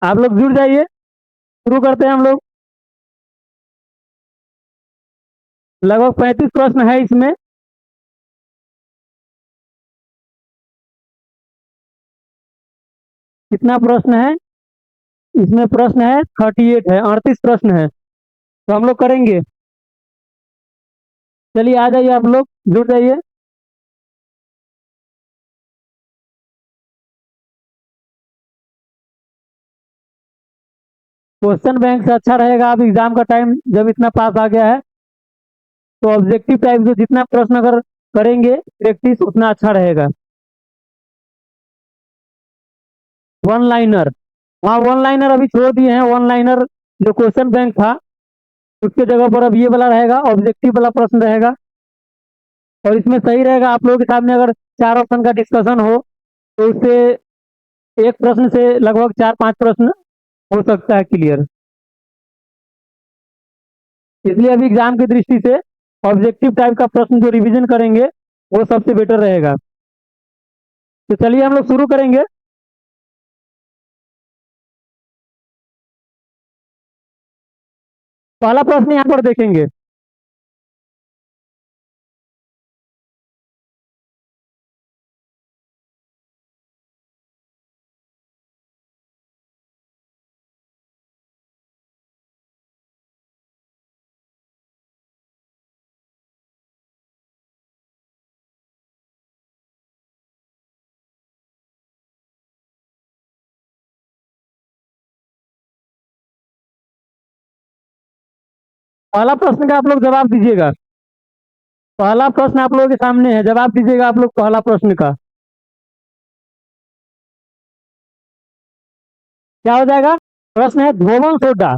आप लोग जुड़ जाइए, शुरू करते हैं हम लोग। लगभग 35 प्रश्न है इसमें। कितना प्रश्न है इसमें? प्रश्न है 38, है 38 प्रश्न है, तो हम लोग करेंगे। चलिए आ जाइए, आप लोग जुड़ जाइए। क्वेश्चन बैंक से अच्छा रहेगा, अब एग्जाम का टाइम जब इतना पास आ गया है, तो ऑब्जेक्टिव टाइप से जितना प्रश्न अगर करेंगे प्रैक्टिस, उतना अच्छा रहेगा। वन लाइनर, हाँ वन लाइनर अभी छोड़ दिए हैं। वन लाइनर जो क्वेश्चन बैंक था, उसके जगह पर अब ये वाला रहेगा, ऑब्जेक्टिव वाला प्रश्न रहेगा। और इसमें सही रहेगा, आप लोगों के सामने अगर चार ऑप्शन का डिस्कशन हो, तो उससे एक प्रश्न से लगभग चार पांच प्रश्न हो सकता है क्लियर। इसलिए अभी एग्जाम की दृष्टि से ऑब्जेक्टिव टाइप का प्रश्न जो रिवीजन करेंगे, वो सबसे बेटर रहेगा। तो चलिए हम लोग शुरू करेंगे। पहला प्रश्न यहाँ पर देखेंगे। पहला प्रश्न का आप लोग जवाब दीजिएगा। पहला प्रश्न आप लोगों के सामने है, जवाब दीजिएगा आप लोग पहला प्रश्न का। क्या हो जाएगा? प्रश्न है धोवन सोडा।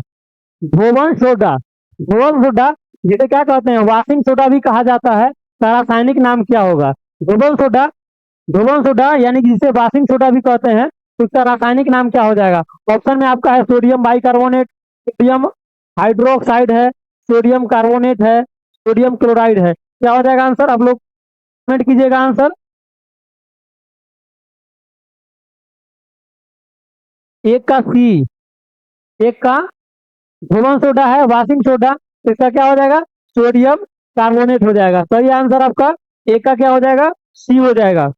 धोवन सोडा, धोवन सोडा जिसे क्या कहते हैं, वॉशिंग सोडा भी कहा जाता है, का रासायनिक नाम क्या होगा? धोवन सोडा, धोवन सोडा यानी कि जिसे वॉशिंग सोडा भी कहते हैं, तो उसका रासायनिक नाम क्या हो जाएगा? ऑप्शन में आपका है सोडियम बाइकार्बोनेट, सोडियम हाइड्रोक्साइड है, सोडियम कार्बोनेट है, सोडियम क्लोराइड है। क्या हो जाएगा आंसर? आप लोग कमेंट कीजिएगा आंसर। एक का सी, एक का धोवन सोडा है, वॉशिंग सोडा, तो इसका क्या हो जाएगा? सोडियम कार्बोनेट हो जाएगा। सही आंसर आपका एक का क्या हो जाएगा? सी हो जाएगा।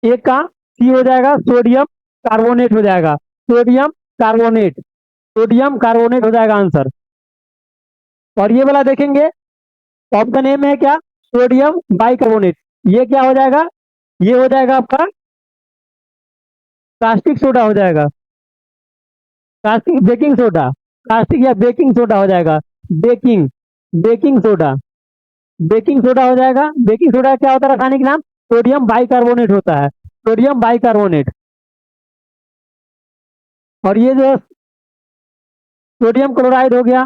एक का सी हो जाएगा, सोडियम कार्बोनेट हो जाएगा। सोडियम कार्बोनेट, सोडियम कार्बोनेट हो जाएगा आंसर। और ये वाला देखेंगे, ऑप्शन ए में है क्या? Sodium bicarbonate. ये क्या हो जाएगा? ये हो जाएगा आपका कास्टिक सोडा हो जाएगा। कास्टिक, बेकिंग सोडा, कास्टिक या बेकिंग सोडा हो जाएगा। Baking, baking soda, baking soda हो जाएगा। बेकिंग सोडा क्या होता है रासायनिक नाम? सोडियम बाइकार्बोनेट होता है, सोडियम बाइकार्बोनेट। और ये जो है सोडियम क्लोराइड हो गया।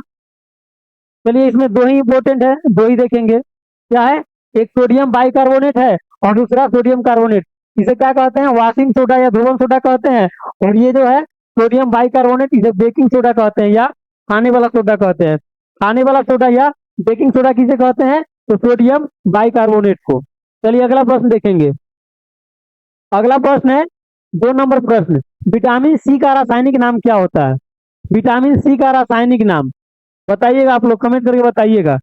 चलिए इसमें दो ही इंपॉर्टेंट है, दो ही देखेंगे। क्या है? एक सोडियम बाइकार्बोनेट है, और दूसरा सोडियम कार्बोनेट। इसे क्या कहते हैं? वॉशिंग सोडा या धोवन सोडा कहते हैं। और ये जो है सोडियम बाइकार्बोनेट, इसे बेकिंग सोडा कहते हैं, या खाने वाला सोडा कहते हैं। खाने वाला सोडा या बेकिंग सोडा किसे कहते हैं? तो सोडियम बाइकार्बोनेट को। चलिए अगला प्रश्न देखेंगे। अगला प्रश्न है 2 नंबर प्रश्न। विटामिन सी का रासायनिक नाम क्या होता है? विटामिन सी का रासायनिक नाम बताइएगा, आप लोग कमेंट करके बताइएगा।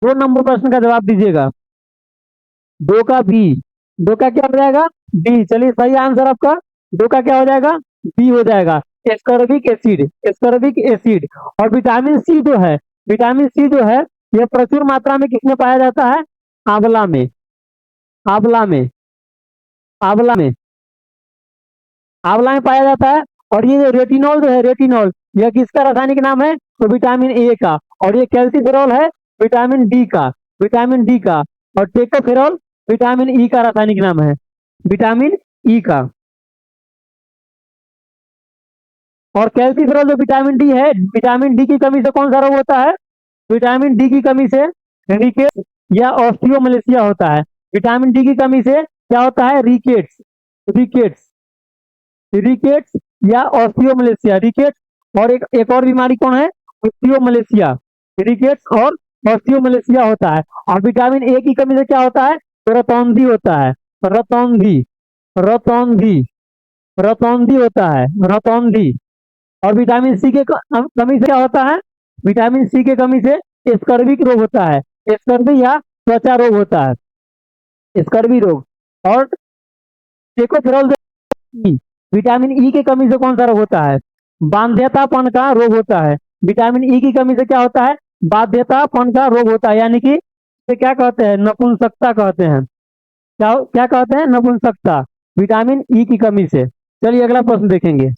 2 नंबर प्रश्न का जवाब दीजिएगा। दो का बी, दो का क्या हो जाएगा? बी। चलिए सही आंसर आपका दो का क्या हो जाएगा? बी हो जाएगा। Ascorbic acid, ascorbic acid. और विटामिन सी जो है, विटामिन सी जो है, यह प्रचुर मात्रा में किसमें पाया जाता है? आंवला में, आंवला में, आंवला में, आंवला में पाया जाता है। और ये जो रेटिनॉल जो है, रेटिनॉल, यह किसका रासायनिक नाम है? तो विटामिन ए का। और ये कैल्सीफेरॉल है विटामिन डी का, विटामिन डी का। और टेकोफेरॉल विटामिन ई का रासायनिक नाम है, विटामिन ई का। और कैल्सीफेरॉल जो विटामिन डी है, विटामिन डी की कमी से कौन सा रोग होता है? विटामिन डी की कमी से रिकेट्स या ऑस्टियोमलेसिया होता है। विटामिन डी की कमी से क्या होता है? रिकेट्स, रिकेट्स, रिकेट्स या ऑस्टियोमलेसिया। रिकेट्स और एक और बीमारी कौन है? ऑस्टियोमलेसिया। रिकेट्स और ऑस्टियोमलेसिया होता है। और विटामिन ए की कमी से क्या होता है? तो रतौंधी होता है, रतौंधी, रतौंधी, रतौंधी होता है, रतौंधी। और विटामिन सी के कमी से क्या होता है, विटामिन सी के कमी से स्कर्विक रोग होता है, स्कर्वी या त्वचा रोग होता है, स्कर्वी रोग। और टेकोफेरॉल विटामिन ई की कमी से कौन सा रोग होता है, बाध्यतापन का रोग होता है। विटामिन ई की कमी से क्या होता है, बाध्यतापन का रोग होता है, यानी कि इसे क्या कहते हैं, नपुंसकता कहते हैं। क्या क्या कहते हैं, नपुंसकता, विटामिन ई की कमी से। चलिए अगला प्रश्न देखेंगे।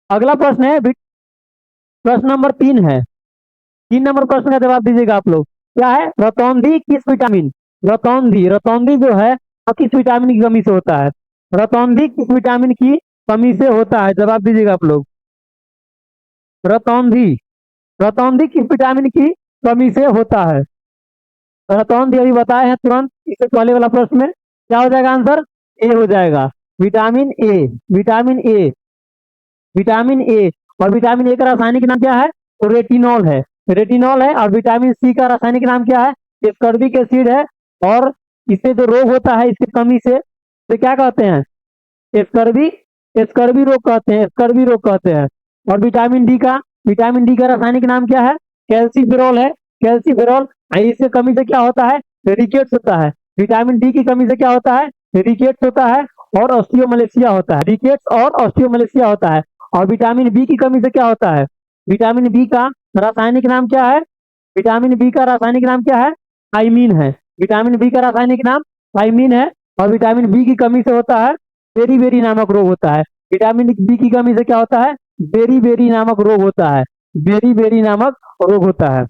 अगला प्रश्न है प्रश्न नंबर 3 है। 3 नंबर प्रश्न का जवाब दीजिएगा आप लोग। क्या है, रतौंधी किस विटामिन, रतौंधी, रतौंधी जो है वो किस विटामिन की कमी से होता है, रतौंधी किस विटामिन की कमी से होता है, जवाब दीजिएगा आप लोग। रतौंधी, रतौंधी किस विटामिन की कमी से होता है, रतौंधी अभी बताए हैं तुरंत इससे पहले वाला प्रश्न में। क्या हो जाएगा आंसर, ए हो जाएगा, vitamin A, vitamin A, vitamin A. और विटामिन ए का रासायनिक नाम क्या है, तो रेटिनॉल है, रेटिनॉल है। और विटामिन सी का रासायनिक नाम क्या है, स्कर्बिक एसिड है। और इससे जो रोग होता है इसकी कमी से, तो क्या कहते हैं, स्कर्बी, स्कर्बी रोग कहते हैं, स्कर्बी रोग कहते हैं। और विटामिन डी का, विटामिन डी का रासायनिक नाम क्या है, कैल्सीफेरॉल है, कैल्सीफेरॉल। इससे कमी से क्या होता है, रिकेट्स होता है, विटामिन डी की कमी से क्या होता है, रिकेट्स होता है और ऑस्टियोमलेशिया होता है, रिकेट्स और ऑस्टियोमलेशिया होता है। और विटामिन बी की कमी से क्या होता है, विटामिन बी का रासायनिक नाम क्या है, विटामिन बी का रासायनिक नाम क्या है, थाइमीन है, विटामिन बी का रासायनिक नाम थाइमीन है। और विटामिन बी की कमी से होता है बेरी बेरी नामक रोग होता है, विटामिन बी की कमी से क्या होता है, बेरी बेरी नामक रोग होता है, बेरी बेरी नामक रोग होता है।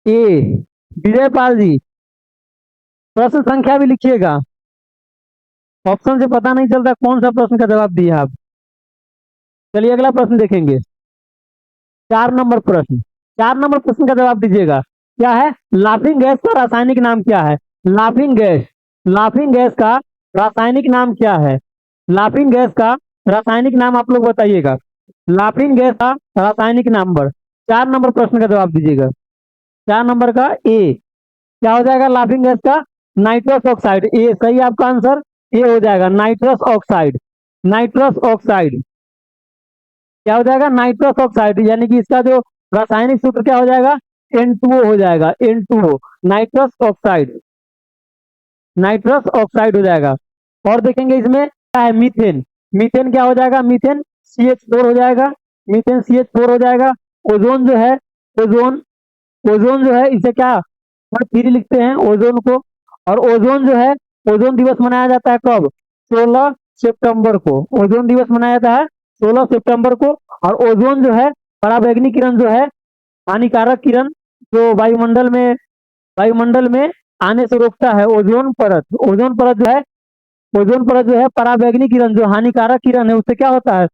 ए, विजय पाल जी, प्रश्न संख्या भी लिखिएगा, ऑप्शन से पता नहीं चलता कौन सा प्रश्न का जवाब दिया आप। चलिए अगला प्रश्न देखेंगे। 4 नंबर प्रश्न, 4 नंबर प्रश्न का जवाब दीजिएगा। क्या है, लाफिंग गैस का रासायनिक नाम क्या है, लाफिंग गैस, लाफिंग गैस का रासायनिक नाम क्या है, लाफिंग गैस का रासायनिक नाम आप लोग बताइएगा, लाफिंग गैस का रासायनिक नंबर। 4 नंबर प्रश्न का जवाब दीजिएगा। 4 नंबर का ए, क्या हो जाएगा लाफिंग गैस का, नाइट्रस ऑक्साइड, ए सही आपका आंसर, ए हो जाएगा नाइट्रस ऑक्साइड, नाइट्रस ऑक्साइड। क्या हो जाएगा, नाइट्रस ऑक्साइड, यानी कि इसका जो रासायनिक सूत्र क्या हो जाएगा, N2O हो जाएगा, N2O, nitrous oxide, nitrous oxide हो जाएगा। और देखेंगे इसमें क्या है, मीथेन, मीथेन क्या हो जाएगा, मीथेन CH4 हो जाएगा, मीथेन CH4 हो जाएगा। ओजोन जो है, ओजोन, ओजोन जो है इसे क्या, थ्री लिखते हैं ओजोन को। और ओजोन जो है, ओजोन दिवस मनाया जाता है कब, 16 सितंबर को, ओजोन दिवस मनाया जाता है 16 सितंबर को। और ओजोन जो है, पराबैंगनी किरण जो है, हानिकारक किरण जो वायुमंडल में, वायुमंडल में आने से रोकता है, ओजोन परत, ओजोन परत जो है, ओजोन परत जो है पराबैंगनी किरण जो हानिकारक किरण है उससे क्या होता है,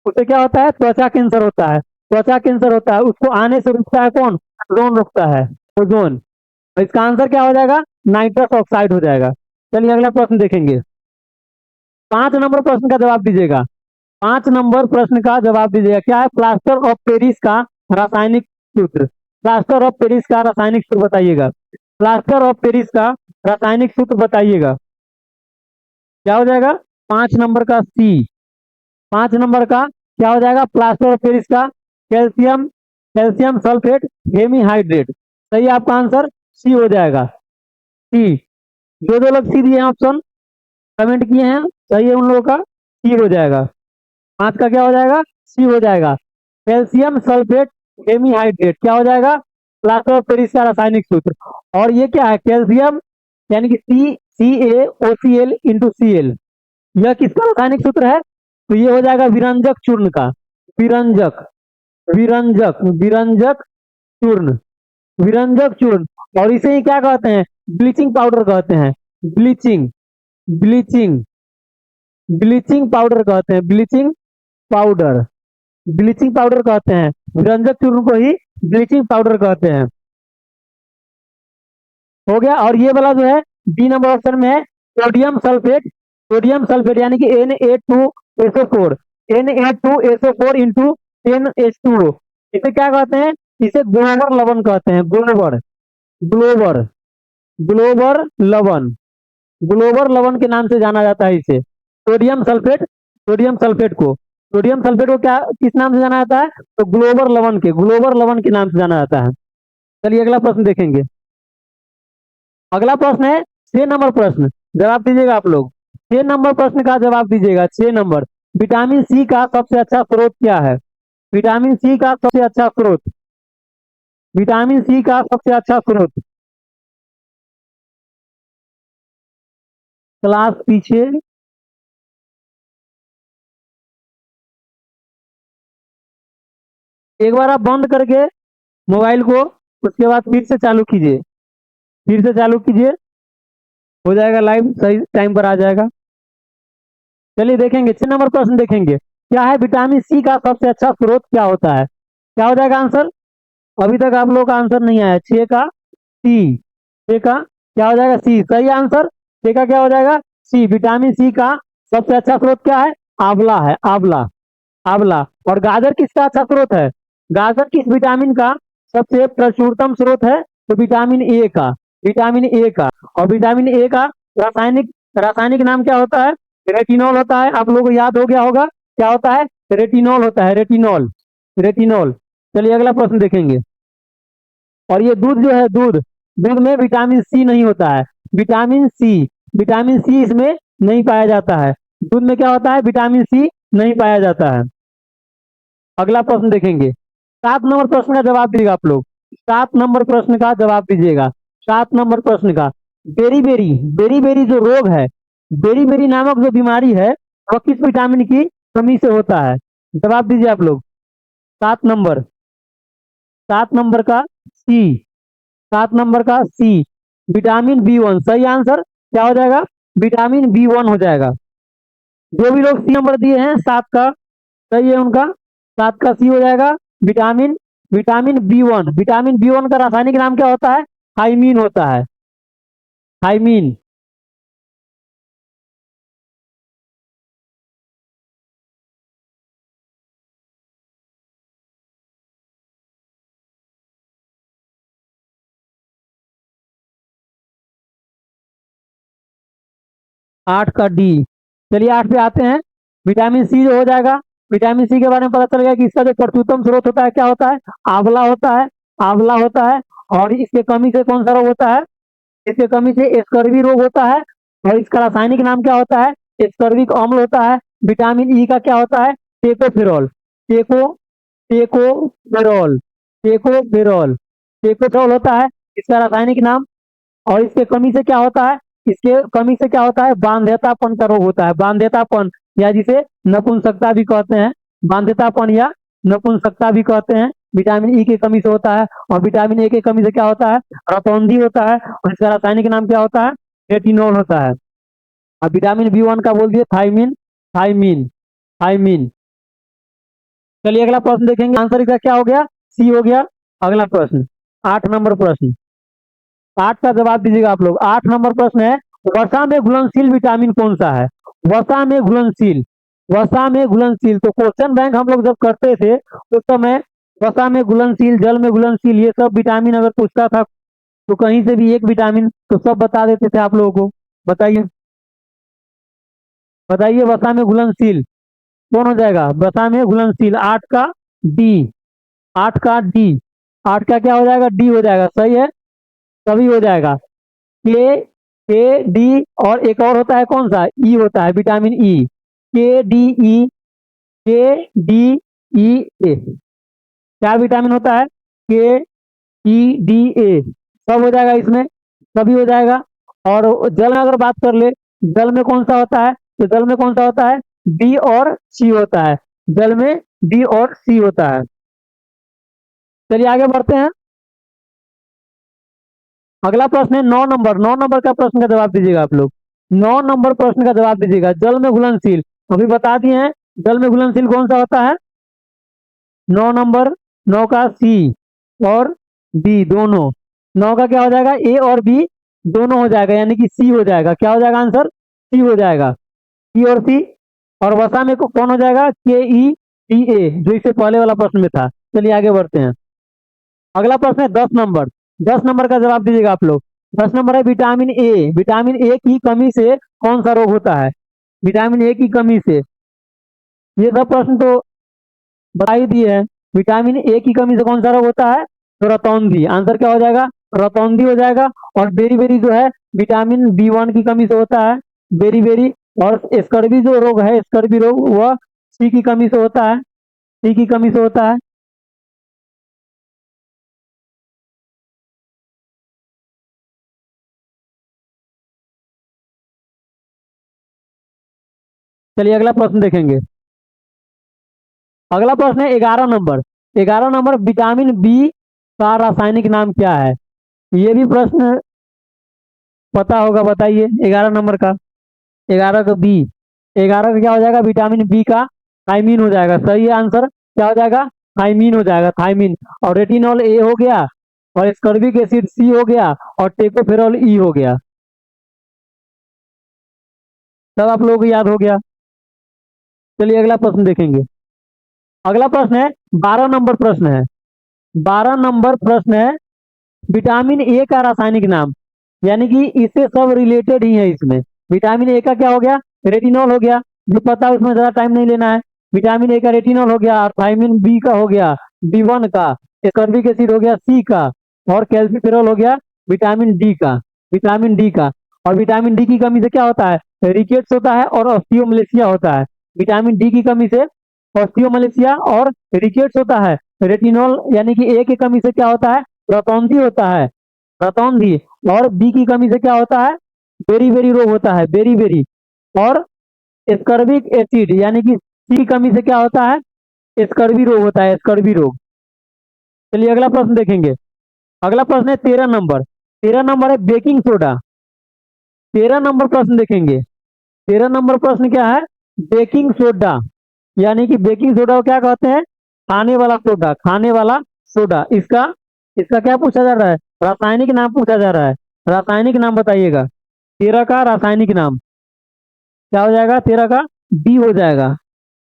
उससे क्या होता है, त्वचा कैंसर होता है, त्वचा कैंसर होता है, उसको आने से रुकता है कौन, ओजोन रुकता है, ओजोन। तो इसका आंसर क्या हो जाएगा, नाइट्रस ऑक्साइड हो जाएगा। चलिए अगला प्रश्न देखेंगे। 5 नंबर प्रश्न का जवाब दीजिएगा, 5 नंबर प्रश्न का जवाब दीजिएगा। क्या है, प्लास्टर ऑफ पेरिस का रासायनिक सूत्र, प्लास्टर ऑफ पेरिस का रासायनिक सूत्र बताइएगा, प्लास्टर ऑफ पेरिस का रासायनिक सूत्र बताइएगा। क्या हो जाएगा, 5 नंबर का सी, 5 नंबर का क्या हो जाएगा, प्लास्टर ऑफ पेरिस का कैल्शियम, कैल्शियम सल्फेट हेमीहाइड्रेट, सही आपका आंसर सी हो जाएगा, सी। जो जो लोग सी दिए हैं ऑप्शन कमेंट किए हैं, सही है उन लोगों का, सी हो जाएगा। 5 का क्या हो जाएगा, सी हो जाएगा, कैल्शियम सल्फेट हेमीहाइड्रेट क्या हो जाएगा, प्लास्टर ऑफ पेरिस का रासायनिक सूत्र। और ये क्या है, कैल्शियम, यानी कि CaOCl/Cl, यह किसका रासायनिक सूत्र है, तो ये हो जाएगा विरंजक चूर्ण का, विरंजक, विरंजक, विरंजक चूर्ण, विरंजक चूर्ण। और इसे ही क्या कहते हैं, ब्लीचिंग पाउडर कहते हैं, ब्लीचिंग, ब्लीचिंग, ब्लीचिंग पाउडर कहते हैं, ब्लीचिंग पाउडर, ब्लीचिंग पाउडर कहते हैं, विरंजक चूर्ण को ही ब्लीचिंग पाउडर कहते हैं। हो गया। और ये वाला जो है बी नंबर ऑप्शन में है सोडियम सल्फेट, सोडियम सल्फेट यानी कि Na2SO4, Na2SO4 इंटू 10H2O, इसे क्या कहते हैं, इसे ग्लोबर लवण कहते हैं, ग्लोबर, ग्लोबर, ग्लोबर लवण, ग्लोबर लवण के नाम से जाना जाता है इसे। सोडियम सल्फेट को क्या किस नाम से जाना जाता है? तो ग्लोबल लवण के नाम से जाना जाता है। चलिए अगला प्रश्न देखेंगे। अगला प्रश्न है 6 नंबर प्रश्न, जवाब दीजिएगा आप लोग। 6 नंबर प्रश्न का जवाब दीजिएगा। 6 नंबर, विटामिन सी का सबसे अच्छा स्रोत क्या है? विटामिन सी का सबसे अच्छा स्रोत, विटामिन सी का सबसे अच्छा स्रोत। क्लास पीछे, एक बार आप बंद करके मोबाइल को, उसके बाद फिर से चालू कीजिए, फिर से चालू कीजिए, हो जाएगा लाइव, सही टाइम पर आ जाएगा। चलिए देखेंगे 6 नंबर प्रश्न देखेंगे। क्या है विटामिन सी का सबसे अच्छा स्रोत क्या होता है? क्या हो जाएगा आंसर? अभी तक आप लोग का आंसर नहीं आया। 6 का क्या हो जाएगा? सी, सही आंसर। 6 का क्या हो जाएगा? सी। विटामिन सी का सबसे अच्छा स्रोत क्या है? आंवला है, आंवला, आंवला। और गाजर किसका अच्छा स्रोत है? गाजर किस विटामिन का सबसे प्रचुरतम स्रोत है? तो विटामिन ए का, विटामिन ए का। और विटामिन ए का रासायनिक रासायनिक नाम क्या होता है? रेटिनॉल होता है। आप लोगों को याद हो गया होगा, क्या होता है? रेटिनॉल होता है, रेटिनॉल, रेटिनॉल। चलिए अगला प्रश्न देखेंगे। और ये दूध जो है, दूध, दूध में विटामिन सी नहीं होता है। विटामिन सी, विटामिन सी इसमें नहीं पाया जाता है। दूध में क्या होता है? विटामिन सी नहीं पाया जाता है। अगला प्रश्न देखेंगे। 7 नंबर प्रश्न का जवाब दीजिएगा आप लोग। 7 नंबर प्रश्न का जवाब दीजिएगा। 7 नंबर प्रश्न का, बेरी बेरी, बेरी बेरी जो रोग है, बेरी बेरी नामक जो बीमारी है, वह किस विटामिन की कमी से होता है? जवाब दीजिए आप लोग। 7 नंबर, 7 नंबर का सी, 7 नंबर का सी, विटामिन बी 1, सही आंसर। क्या हो जाएगा? विटामिन बी 1 हो जाएगा। जो भी लोग सी नंबर दिए हैं 7 का, सही है उनका। 7 का सी हो जाएगा। Vitamin vitamin B 1, vitamin B 1 का रासायनिक नाम क्या होता है? थाइमीन होता है, थाइमीन। 8 का डी। चलिए 8 पे आते हैं। विटामिन सी जो हो जाएगा, विटामिन सी के बारे में पता चल गया कि इसका जो प्रचुरतम स्रोत होता है क्या होता है? आंवला होता है, आंवला होता है। और इसके कमी से कौन सा रोग होता है? इसके कमी से स्कर्वी रोग होता है। और इसका रासायनिक नाम क्या होता है? स्कर्विक अम्ल होता है। विटामिन ई का क्या होता है? टेकोफेरॉल, टेको टेकोफेरॉल, टेकोफेरॉल, टेकोफेरॉल होता है इसका रासायनिक नाम। और इसके कमी से क्या होता है? इसके कमी से क्या होता है? बांध्यतापन का रोग होता है, बांध्यतापन, या जिसे नपुंसकता भी कहते हैं, बांध्यतापन या नपुंसकता भी कहते हैं, विटामिन ई की कमी से होता है। और विटामिन ए की कमी से क्या होता है? रतौंधी होता है। और इसका रासायनिक नाम क्या होता है? रेटिनॉल होता है। अब विटामिन बी 1 का बोल दिए थाइमीन, थाइमीन, थाइमीन। चलिए अगला प्रश्न देखेंगे। आंसर इसका क्या हो गया? सी हो गया। अगला प्रश्न, 8 नंबर प्रश्न, 8 का जवाब दीजिएगा आप लोग। 8 नंबर प्रश्न है, वसा में घुलनशील विटामिन कौन सा है? वसा में घुलनशील, वसा में घुलनशील। तो क्वेश्चन बैंक हम लोग जब करते थे उस समय वसा में घुलनशील, जल में घुलनशील, ये सब विटामिन अगर पूछता था तो कहीं से भी एक विटामिन तो सब बता देते थे आप लोगों को। बताइए, बताइए वसा में घुलनशील कौन हो जाएगा? वसा में घुलनशील 8 का डी, 8 का डी, 8 का क्या हो जाएगा? डी हो जाएगा, सही है, सभी हो जाएगा। के के डी, और एक और होता है कौन सा? ई होता है, विटामिन ई, के डी ई, के डी ई ए। क्या विटामिन होता है? के ई डी ए, सब हो जाएगा इसमें, सभी हो जाएगा। और जल में अगर बात कर ले, जल में कौन सा होता है? तो जल में कौन सा होता है? डी और सी होता है, जल में डी और सी होता है। चलिए आगे बढ़ते हैं। अगला प्रश्न है 9 नंबर, 9 नंबर का प्रश्न का जवाब दीजिएगा आप लोग। 9 नंबर प्रश्न का जवाब दीजिएगा। जल में घुलनशील, अभी बता दिए हैं, जल में घुलनशील कौन सा होता है? 9 नंबर, 9 का सी और बी दोनों। 9 का क्या हो जाएगा? ए और बी दोनों हो जाएगा, यानी कि सी हो जाएगा। क्या हो जाएगा आंसर? सी हो जाएगा, सी और सी। और वसा में कौन हो जाएगा? के ई टी ए, जो इससे पहले वाला प्रश्न में था। चलिए आगे बढ़ते हैं। अगला प्रश्न है 10 नंबर, 10 नंबर का जवाब दीजिएगा आप लोग। 10 नंबर है विटामिन ए, विटामिन ए की कमी से कौन सा रोग होता है? विटामिन ए की कमी से। ये सब प्रश्न तो बता ही दिए हैं। विटामिन ए की कमी से कौन सा रोग होता है? तो रतौंधी। आंसर क्या हो जाएगा? रतौंधी हो जाएगा। और बेरी बेरी जो है विटामिन B1 की कमी से होता है, बेरी बेरी। और स्कर्वी जो रोग है, स्कर्वी रोग, वह सी की कमी से होता है, सी की कमी से होता है। चलिए अगला प्रश्न देखेंगे। अगला प्रश्न है 11 नंबर। 11 नंबर, विटामिन बी का रासायनिक नाम क्या है? ये भी प्रश्न पता होगा, बताइए 11 नंबर का। 11 का बी, 11 का क्या हो जाएगा? विटामिन बी का थायमीन हो जाएगा। सही आंसर क्या हो जाएगा? थायमीन हो जाएगा, थायमीन। और रेटिनॉल ए हो गया, और स्कर्बिक एसिड सी हो गया, और टेकोफेरॉल ई हो गया। सब आप लोगों को याद हो गया। चलिए अगला प्रश्न देखेंगे। अगला प्रश्न है 12 नंबर प्रश्न है। 12 नंबर प्रश्न है विटामिन ए का रासायनिक नाम। यानी कि इससे सब रिलेटेड ही है इसमें। विटामिन ए का क्या हो गया? रेटिनॉल हो गया, जो पता है उसमें ज्यादा टाइम नहीं लेना है। विटामिन ए का रेटिनॉल हो गया, और थायमिन बी का हो गया, B1 का, एस्कॉर्बिक एसिड हो गया सी का, और कैल्सिफेरॉल हो गया विटामिन डी का, विटामिन डी का। और विटामिन डी की कमी से क्या होता है? रिकेट्स होता है और ऑस्टियोमलेशिया होता है। विटामिन डी की कमी से ऑस्टियोमलेशिया और रिकेट्स होता है। रेटिनॉल यानी कि ए की कमी से क्या होता है? रतौंधी होता है, रतौंधी। और बी की कमी से क्या होता है? बेरी बेरी रोग होता है, बेरी बेरी। और स्कर्बिक एसिड यानी कि सी की कमी से क्या होता है? स्कर्वी रोग होता है, स्कर्वी रोग। चलिए अगला प्रश्न देखेंगे। अगला प्रश्न है 13 नंबर। 13 नंबर है बेकिंग सोडा। 13 नंबर प्रश्न देखेंगे। 13 नंबर प्रश्न क्या है? Baking soda. यानी कि बेकिंग सोडा को क्या कहते हैं? खाने वाला सोडा, खाने वाला सोडा। इसका इसका क्या पूछा जा रहा है? रासायनिक नाम पूछा जा रहा है। रासायनिक नाम बताइएगा। 13 का रासायनिक नाम क्या हो जाएगा? 13 का बी हो जाएगा।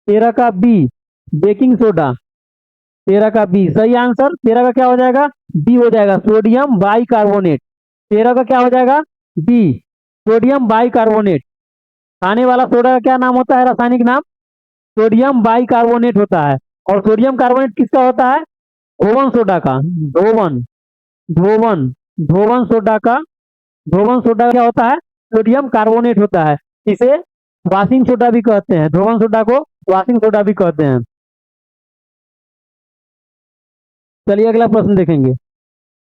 13 का बी, बेकिंग सोडा। 13 का बी सही आंसर। 13 का क्या हो जाएगा? बी हो जाएगा, सोडियम बाई कार्बोनेट। 13 का क्या हो जाएगा? B, sodium bicarbonate. खाने वाला सोडा का क्या नाम होता है? रासायनिक नाम सोडियम बाई कार्बोनेट होता है। और सोडियम कार्बोनेट किसका होता है? धोवन सोडा का, धोवन, धोवन, धोवन सोडा का। धोवन सोडा क्या होता है? सोडियम कार्बोनेट होता है। इसे वाशिंग सोडा भी कहते हैं, धोवन सोडा को वाशिंग सोडा भी कहते हैं। चलिए अगला प्रश्न देखेंगे।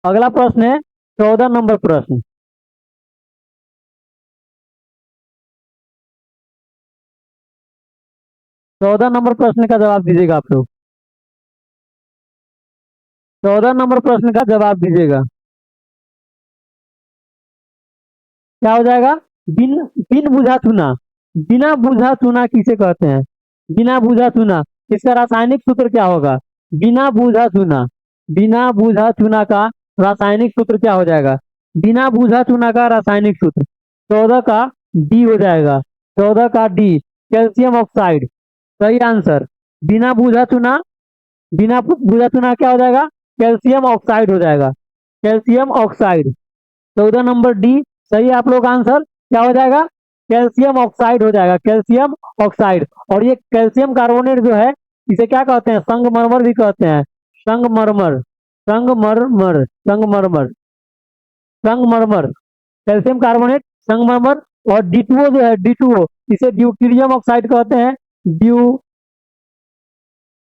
अगला प्रश्न है 14 नंबर प्रश्न। 14 नंबर प्रश्न का जवाब दीजिएगा आप लोग। 14 नंबर प्रश्न का जवाब दीजिएगा। क्या हो जाएगा? बिन बिन बुझा चुना। बिना बुझा चुना किसे कहते हैं? बिना बुझा चुना। इसका रासायनिक सूत्र क्या होगा? बिना बुझा चुना, बिना बुझा चुना का रासायनिक सूत्र क्या हो जाएगा? बिना बुझा चुना का रासायनिक सूत्र 14 का डी हो जाएगा। 14 का डी, कैल्शियम ऑक्साइड। सही आंसर। बिना बुझा चुना, बिना बुझा चुना क्या हो जाएगा? कैल्शियम ऑक्साइड हो जाएगा, कैल्शियम ऑक्साइड। 14 नंबर डी सही है आप लोग का आंसर। क्या हो जाएगा? कैल्शियम ऑक्साइड हो जाएगा, कैल्शियम ऑक्साइड। और ये कैल्शियम कार्बोनेट जो है, इसे क्या कहते हैं? संगमरमर भी कहते हैं, संगमरमर, संगमरमर, संगमरमर, संगमरमर, कैल्शियम कार्बोनेट, संगमरमर। और D2O जो है, D2O, इसे ड्यूटीरियम ऑक्साइड कहते हैं।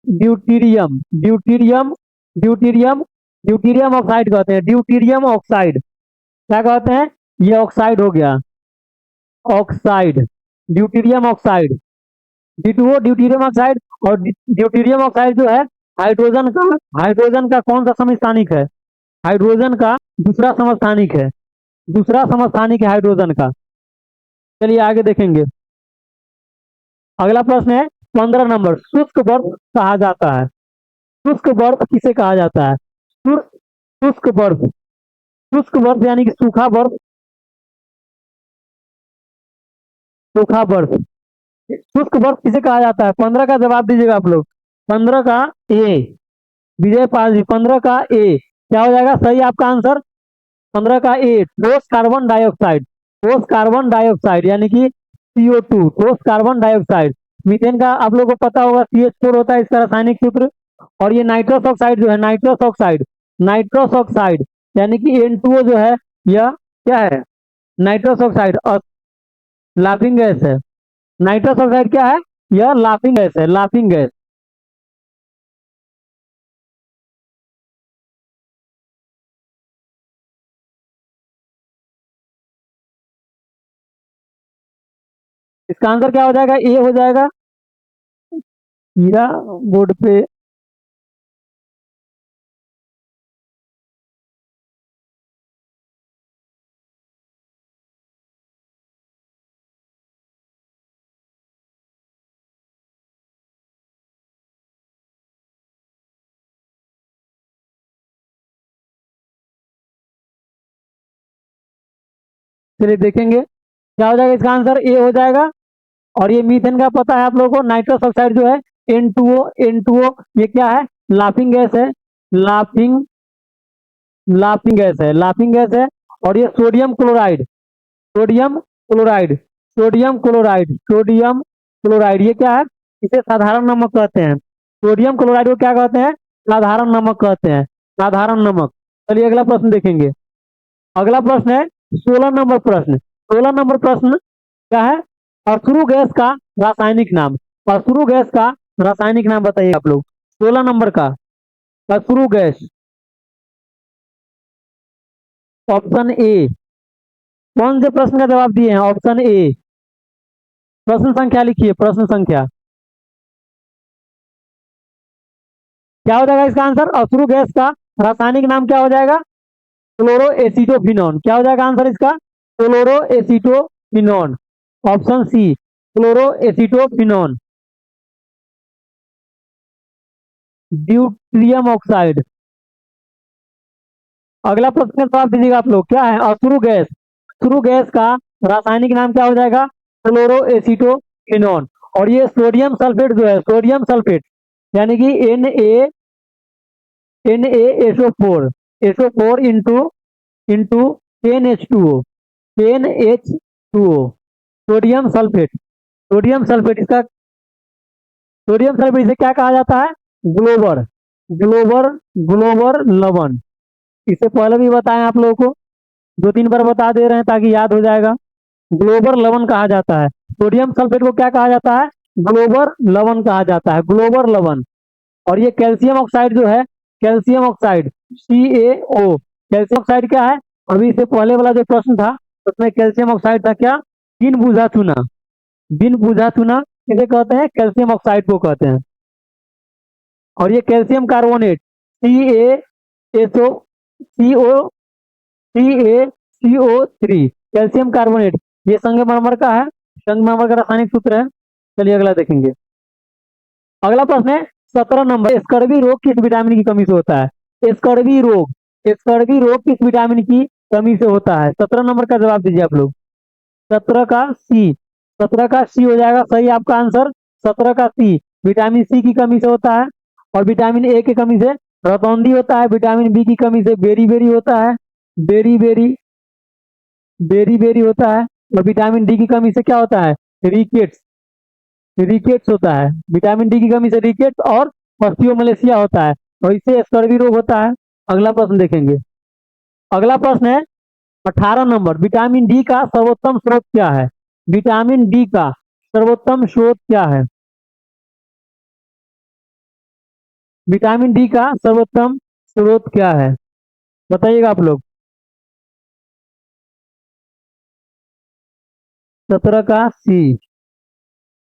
Deuterium, deuterium, deuterium, deuterium oxide कहते हैं, ड्यूटीरियम ऑक्साइड। क्या कहते हैं? ये ऑक्साइड हो गया, oxide, deuterium oxide. D2O deuterium oxide. और ड्यूटीरियम ऑक्साइड जो है हाइड्रोजन का, हाइड्रोजन का कौन सा समस्थानिक है? हाइड्रोजन का दूसरा समस्थानिक है, दूसरा समस्थानिक है हाइड्रोजन का। चलिए आगे देखेंगे। अगला प्रश्न है 15 नंबर। शुष्क बर्फ कहा जाता है। शुष्क बर्फ किसे कहा जाता है? शुष्क बर्फ, शुष्क बर्फ यानी कि सूखा बर्फ, सूखा बर्फ। शुष्क बर्फ किसे कहा जाता है? 15 का जवाब दीजिएगा आप लोग। 15 का ए, विजय पाल जी। 15 का ए क्या हो जाएगा? सही आपका आंसर। 15 का ए, ठोस कार्बन डाइऑक्साइड, ठोस कार्बन डाइऑक्साइड। यानी कि CO2 ठोस कार्बन डाइऑक्साइड। मीथेन का आप लोगों को पता होगा CH4 होता है इसका रासायनिक सूत्र। और ये नाइट्रस ऑक्साइड जो है, नाइट्रस ऑक्साइड यानी कि N2O जो है, यह क्या है, नाइट्रस ऑक्साइड लाफिंग गैस है। नाइट्रस ऑक्साइड क्या है, यह लाफिंग गैस है, लाफिंग गैस। इसका आंसर क्या हो जाएगा, ए हो जाएगा। हीरा बोर्ड पे चलिए देखेंगे क्या हो जाएगा। इसका आंसर ए हो जाएगा। और ये मीथेन का पता है आप लोगों को, नाइट्रस ऑक्साइड जो है N2O, ये क्या है, लाफिंग गैस है, लाफिंग लाफिंग गैस है, लाफिंग गैस है। और ये sodium chloride, sodium chloride, sodium chloride ये क्या है, इसे साधारण नमक कहते हैं। सोडियम क्लोराइड को क्या कहते हैं, साधारण नमक कहते हैं, साधारण नमक। चलिए अगला प्रश्न देखेंगे। अगला प्रश्न है 16 नंबर प्रश्न। 16 नंबर प्रश्न क्या है, अश्रु गैस का रासायनिक नाम। अश्रु गैस का रासायनिक नाम बताइए आप लोग, 16 नंबर का अश्रु गैस। ऑप्शन ए, कौन से प्रश्न का जवाब दिए हैं, ऑप्शन ए। प्रश्न संख्या लिखिए, प्रश्न संख्या क्या हो जाएगा इसका आंसर, अश्रु गैस का रासायनिक नाम क्या हो जाएगा, क्लोरो एसिटोफिनॉन। क्या हो जाएगा आंसर इसका, chloro acetophenone. Option C, chloro acetophenone. Deuterium oxide. अगला प्रश्न का जवाब दीजिएगा आप लोग, क्या है, अश्रु गैस का रासायनिक नाम क्या हो जाएगा, क्लोरो एसिटोफिनॉन। और ये सोडियम सल्फेट जो है, सोडियम सल्फेट यानी कि Na SO4 into 10H2O, 10H2O, sodium sulphate. Sodium sulphate इसका, सोडियम सल्फेट इसे क्या कहा जाता है, ग्लोबर, ग्लोबर ग्लोबर लवण। इसे पहले भी बताएं आप लोगों को, 2-3 बार बता दे रहे हैं ताकि याद हो जाएगा। ग्लोबर लवण कहा जाता है, सोडियम सल्फेट को क्या कहा जाता है, ग्लोबर लवण कहा जाता है, ग्लोबर लवण। और ये कैल्शियम ऑक्साइड जो है, calcium oxide CaO, calcium oxide क्या है, अभी इससे पहले वाला जो प्रश्न था उसमें कैल्शियम ऑक्साइड था क्या, बिन बुझा चूना, बिन बुझा चूना इसे कहते हैं, कैल्शियम ऑक्साइड को कहते हैं। और ये calcium carbonate CaSO CO CaCO3, calcium carbonate, ये संगमरमर का है, संगमरमर का रासायनिक सूत्र है। चलिए अगला देखेंगे। अगला प्रश्न है 17 नंबर, स्कर्वी रोग किस विटामिन की कमी से होता है, स्कर्वी रोग किस विटामिन की कमी से होता है। 17 नंबर का जवाब दीजिए आप लोग, 17 का सी, 17 का सी हो जाएगा सही आपका आंसर। 17 का सी, विटामिन सी की कमी से होता है। और विटामिन ए की कमी से रतौंधी होता है, विटामिन बी की कमी से बेरी बेरी होता है, बेरी बेरी बेरी बेरी होता है। और विटामिन डी की कमी से क्या होता है, रिकेट्स, रिकेट्स होता है। विटामिन डी की कमी से रिकेट्स और ऑस्टियोमलेशिया होता है, और इससे स्कर्वी रोग होता है। अगला प्रश्न देखेंगे। अगला प्रश्न है 18 नंबर, विटामिन डी का सर्वोत्तम स्रोत क्या है, विटामिन डी का सर्वोत्तम स्रोत क्या है, विटामिन डी का सर्वोत्तम स्रोत क्या है, बताइएगा आप लोग। 17 का सी,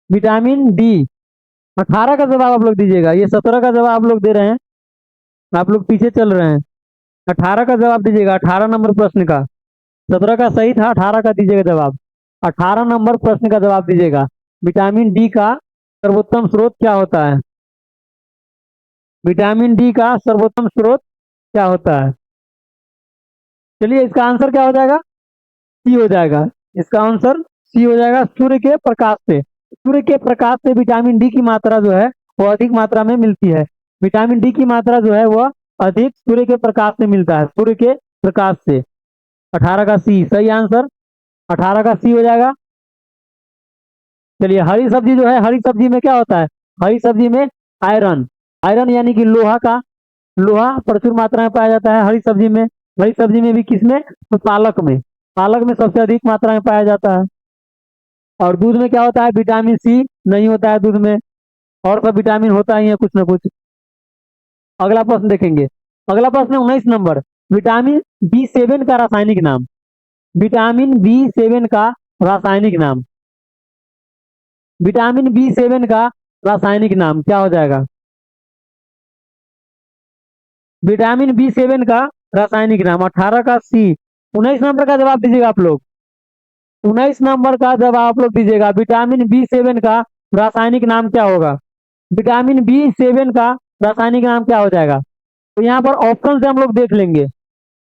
विटामिन डी। 18 का जवाब आप लोग दीजिएगा, ये 17 का जवाब आप लोग दे रहे हैं, आप लोग पीछे चल रहे हैं। 18 का जवाब दीजिएगा, 18 नंबर प्रश्न का। 17 का सही था, 18 का दीजिएगा जवाब। 18 नंबर प्रश्न का जवाब दीजिएगा, विटामिन डी का सर्वोत्तम स्रोत क्या होता है, विटामिन डी का सर्वोत्तम स्रोत क्या होता है। चलिए इसका आंसर क्या हो जाएगा, सी हो जाएगा। इसका आंसर सी हो जाएगा, सूर्य के प्रकाश से। सूर्य के प्रकाश से विटामिन डी की मात्रा जो है वो अधिक मात्रा में मिलती है। विटामिन डी की मात्रा जो है वह अधिक सूर्य के प्रकाश से मिलता है, सूर्य के प्रकाश से। 18 का सी सही आंसर, 18 का सी हो जाएगा। चलिए हरी सब्जी जो है, हरी सब्जी में क्या होता है, हरी सब्जी में आयरन, आयरन यानी कि लोहा का, लोहा प्रचुर मात्रा में पाया जाता है हरी सब्जी में। हरी सब्जी में भी किसमें, तो पालक में, पालक में सबसे अधिक मात्रा में पाया जाता है। और दूध में क्या होता है, विटामिन सी नहीं होता है दूध में, और सब विटामिन होता ही है कुछ ना कुछ। अगला प्रश्न देखेंगे, अगला प्रश्न है 19 नंबर, विटामिन बी 7 का रासायनिक नाम, विटामिन बी 7 का रासायनिक नाम, विटामिन बी 7 का रासायनिक नाम क्या हो जाएगा, विटामिन बी 7 का रासायनिक नाम, 18 का सी। 19 नंबर का जवाब दीजिएगा आप लोग, 19 नंबर का जवाब आप लोग दीजिएगा, विटामिन बी 7 का रासायनिक नाम क्या होगा, विटामिन बी 7 का रासायनिक नाम क्या हो जाएगा। तो यहाँ पर ऑप्शन से हम लोग देख लेंगे,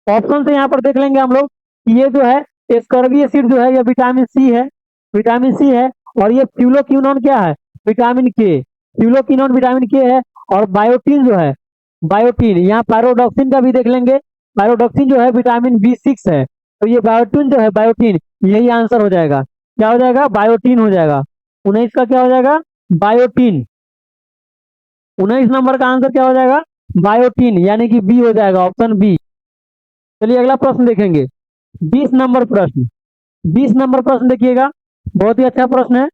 ऑप्शन से यहाँ पर देख लेंगे हम लोग कि ये जो है एस्कॉर्बिक एसिड जो है ये विटामिन सी है, विटामिन सी है। और ये फ्यूलोक्विनोन क्या है, विटामिन के, फ्यूलोक्विनोन विटामिन के है। और बायोटीन जो है, बायोटीन, यहाँ पायरोडॉक्सिन का भी देख लेंगे, पायरोडॉक्सिन जो है विटामिन बी 6 है। तो ये बायोटीन जो है, बायोटीन, यही आंसर हो जाएगा, क्या हो जाएगा, बायोटीन हो जाएगा। 19 का क्या हो जाएगा, बायोटीन। 19 नंबर का आंसर क्या हो जाएगा, बायोटीन, यानी कि बी हो जाएगा, ऑप्शन बी। चलिए अगला प्रश्न देखेंगे, 20 नंबर प्रश्न, 20 नंबर प्रश्न देखिएगा, बहुत ही अच्छा प्रश्न है।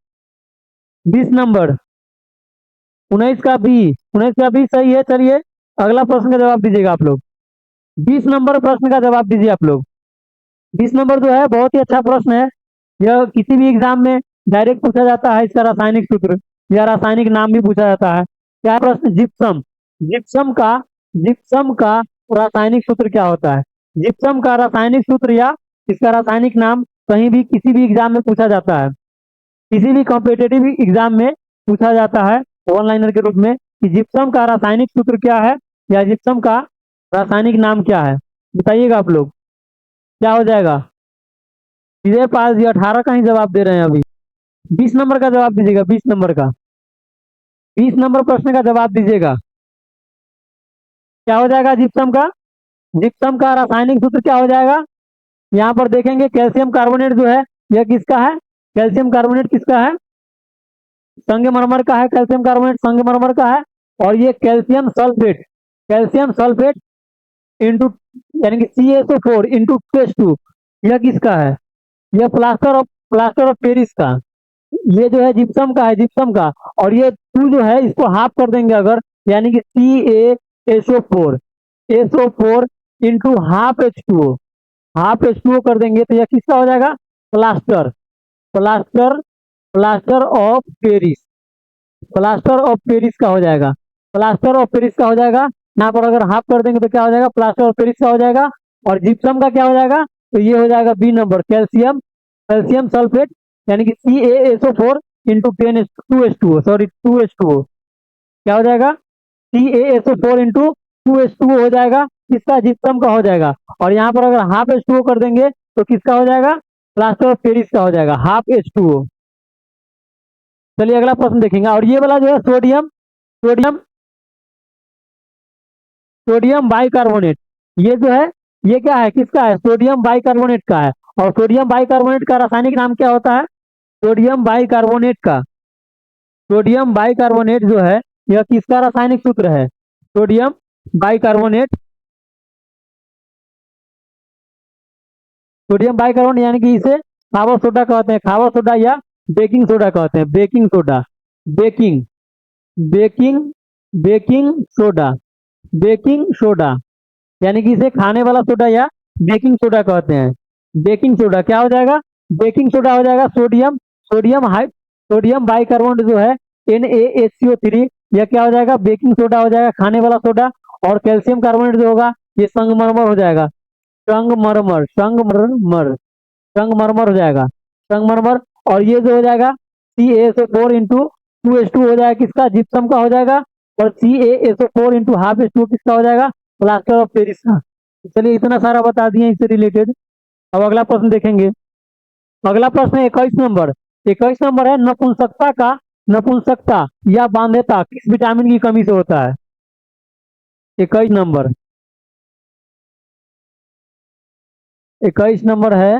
20 नंबर, 19 का बी सही है। चलिए अगला प्रश्न का जवाब दीजिएगा आप लोग, 20 नंबर प्रश्न का जवाब दीजिए आप लोग। 20 नंबर जो है बहुत ही अच्छा प्रश्न है, यह किसी भी एग्जाम में डायरेक्ट पूछा जाता है, इसका रासायनिक सूत्र या रासायनिक नाम भी पूछा जाता है। क्या है प्रश्न, जिप्सम, जिप्सम का, जिप्सम का रासायनिक सूत्र क्या होता है, जिप्सम का रासायनिक सूत्र या इसका रासायनिक नाम कहीं भी किसी भी एग्जाम में पूछा जाता है, किसी भी कॉम्पिटेटिव एग्जाम में पूछा जाता है वन लाइनर के रूप में कि जिप्सम का रासायनिक सूत्र क्या है या जिप्सम का रासायनिक नाम क्या है, बताइएगा आप लोग क्या हो जाएगा। सीधे पास ये 18 का ही जवाब दे रहे हैं अभी। 20 नंबर का जवाब दीजिएगा, 20 नंबर का, 20 नंबर प्रश्न का जवाब दीजिएगा, क्या हो जाएगा जिप्सम का, जिप्सम का रासायनिक सूत्र क्या हो जाएगा। यहाँ पर देखेंगे कैल्शियम कार्बोनेट जो है यह किसका है, कैल्शियम कार्बोनेट किसका है, संगमरमर का है, कैल्शियम कार्बोनेट संगमरमर का है। और ये calcium sulphate, calcium sulphate into, यानी कि CaSO4 इंटू 2H2, यह किसका है, यह प्लास्टर ऑफ पेरिस का, ये जो है जिप्सम का है, जिप्सम का। और ये टू जो है इसको हाफ कर देंगे अगर, यानी कि CaSO4 इंटू हाफ H2O कर देंगे तो यह किसका हो जाएगा, plaster, plaster, plaster of Paris, plaster of Paris का हो जाएगा, प्लास्टर ऑफ पेरिस का हो जाएगा। यहाँ पर अगर हाफ कर देंगे तो क्या हो जाएगा, प्लास्टर ऑफ पेरिस का हो जाएगा। और जिप्सम का क्या हो जाएगा, तो ये हो जाएगा B number, calcium, calcium sulphate, यानी कि CaSO4 इंटू 2H2O, क्या हो जाएगा, CaSO4 इंटू 2H2O हो जाएगा, किसका, जिप्सम का हो जाएगा। और यहाँ पर अगर हाफ H2O कर देंगे तो किसका हो जाएगा, प्लास्टर ऑफ पेरिस का हो जाएगा, हाफ H2O। चलिए अगला प्रश्न देखेंगे, और ये वाला जो है सोडियम, सोडियम, सोडियम बाइकार्बोनेट, ये जो है ये क्या है, किसका है, सोडियम बाइकार्बोनेट का है। और सोडियम बाइकार्बोनेट का रासायनिक नाम क्या होता है, सोडियम बाइकार्बोनेट का, सोडियम बाइकार्बोनेट जो है यह किसका रासायनिक सूत्र है, सोडियम बाइकार्बोनेट, सोडियम बाइकार्बोनेट यानी कि इसे खावा सोडा कहते हैं, खावा सोडा या बेकिंग सोडा कहते हैं, baking soda, baking, baking, baking soda, baking soda, यानी कि इसे खाने वाला सोडा या बेकिंग सोडा कहते हैं। बेकिंग सोडा क्या हो जाएगा, बेकिंग सोडा हो जाएगा sodium, sodium high, sodium bicarbonate जो है NaHCO3, यह क्या हो जाएगा, बेकिंग सोडा हो जाएगा, खाने वाला सोडा। और कैल्शियम कार्बोनेट जो होगा ये संगमरमर हो जाएगा, संगमरमर, संगमरमर, संगमरमर हो जाएगा, संगमरमर। और ये जो हो जाएगा CaSO4 इंटू 2H2 हो जाएगा, किसका, जिप्सम का हो जाएगा। और CaSO4 इंटू हाफ H2 किसका हो जाएगा, प्लास्टर ऑफ पेरिस का। चलिए इतना सारा बता दिए इससे रिलेटेड। अब अगला प्रश्न देखेंगे, अगला प्रश्न है 21 नंबर, 21 नंबर है, नपुंसकता का, नपुंसकता या बाध्यता किस विटामिन की कमी से होता है। 21 नंबर, 21 नंबर है,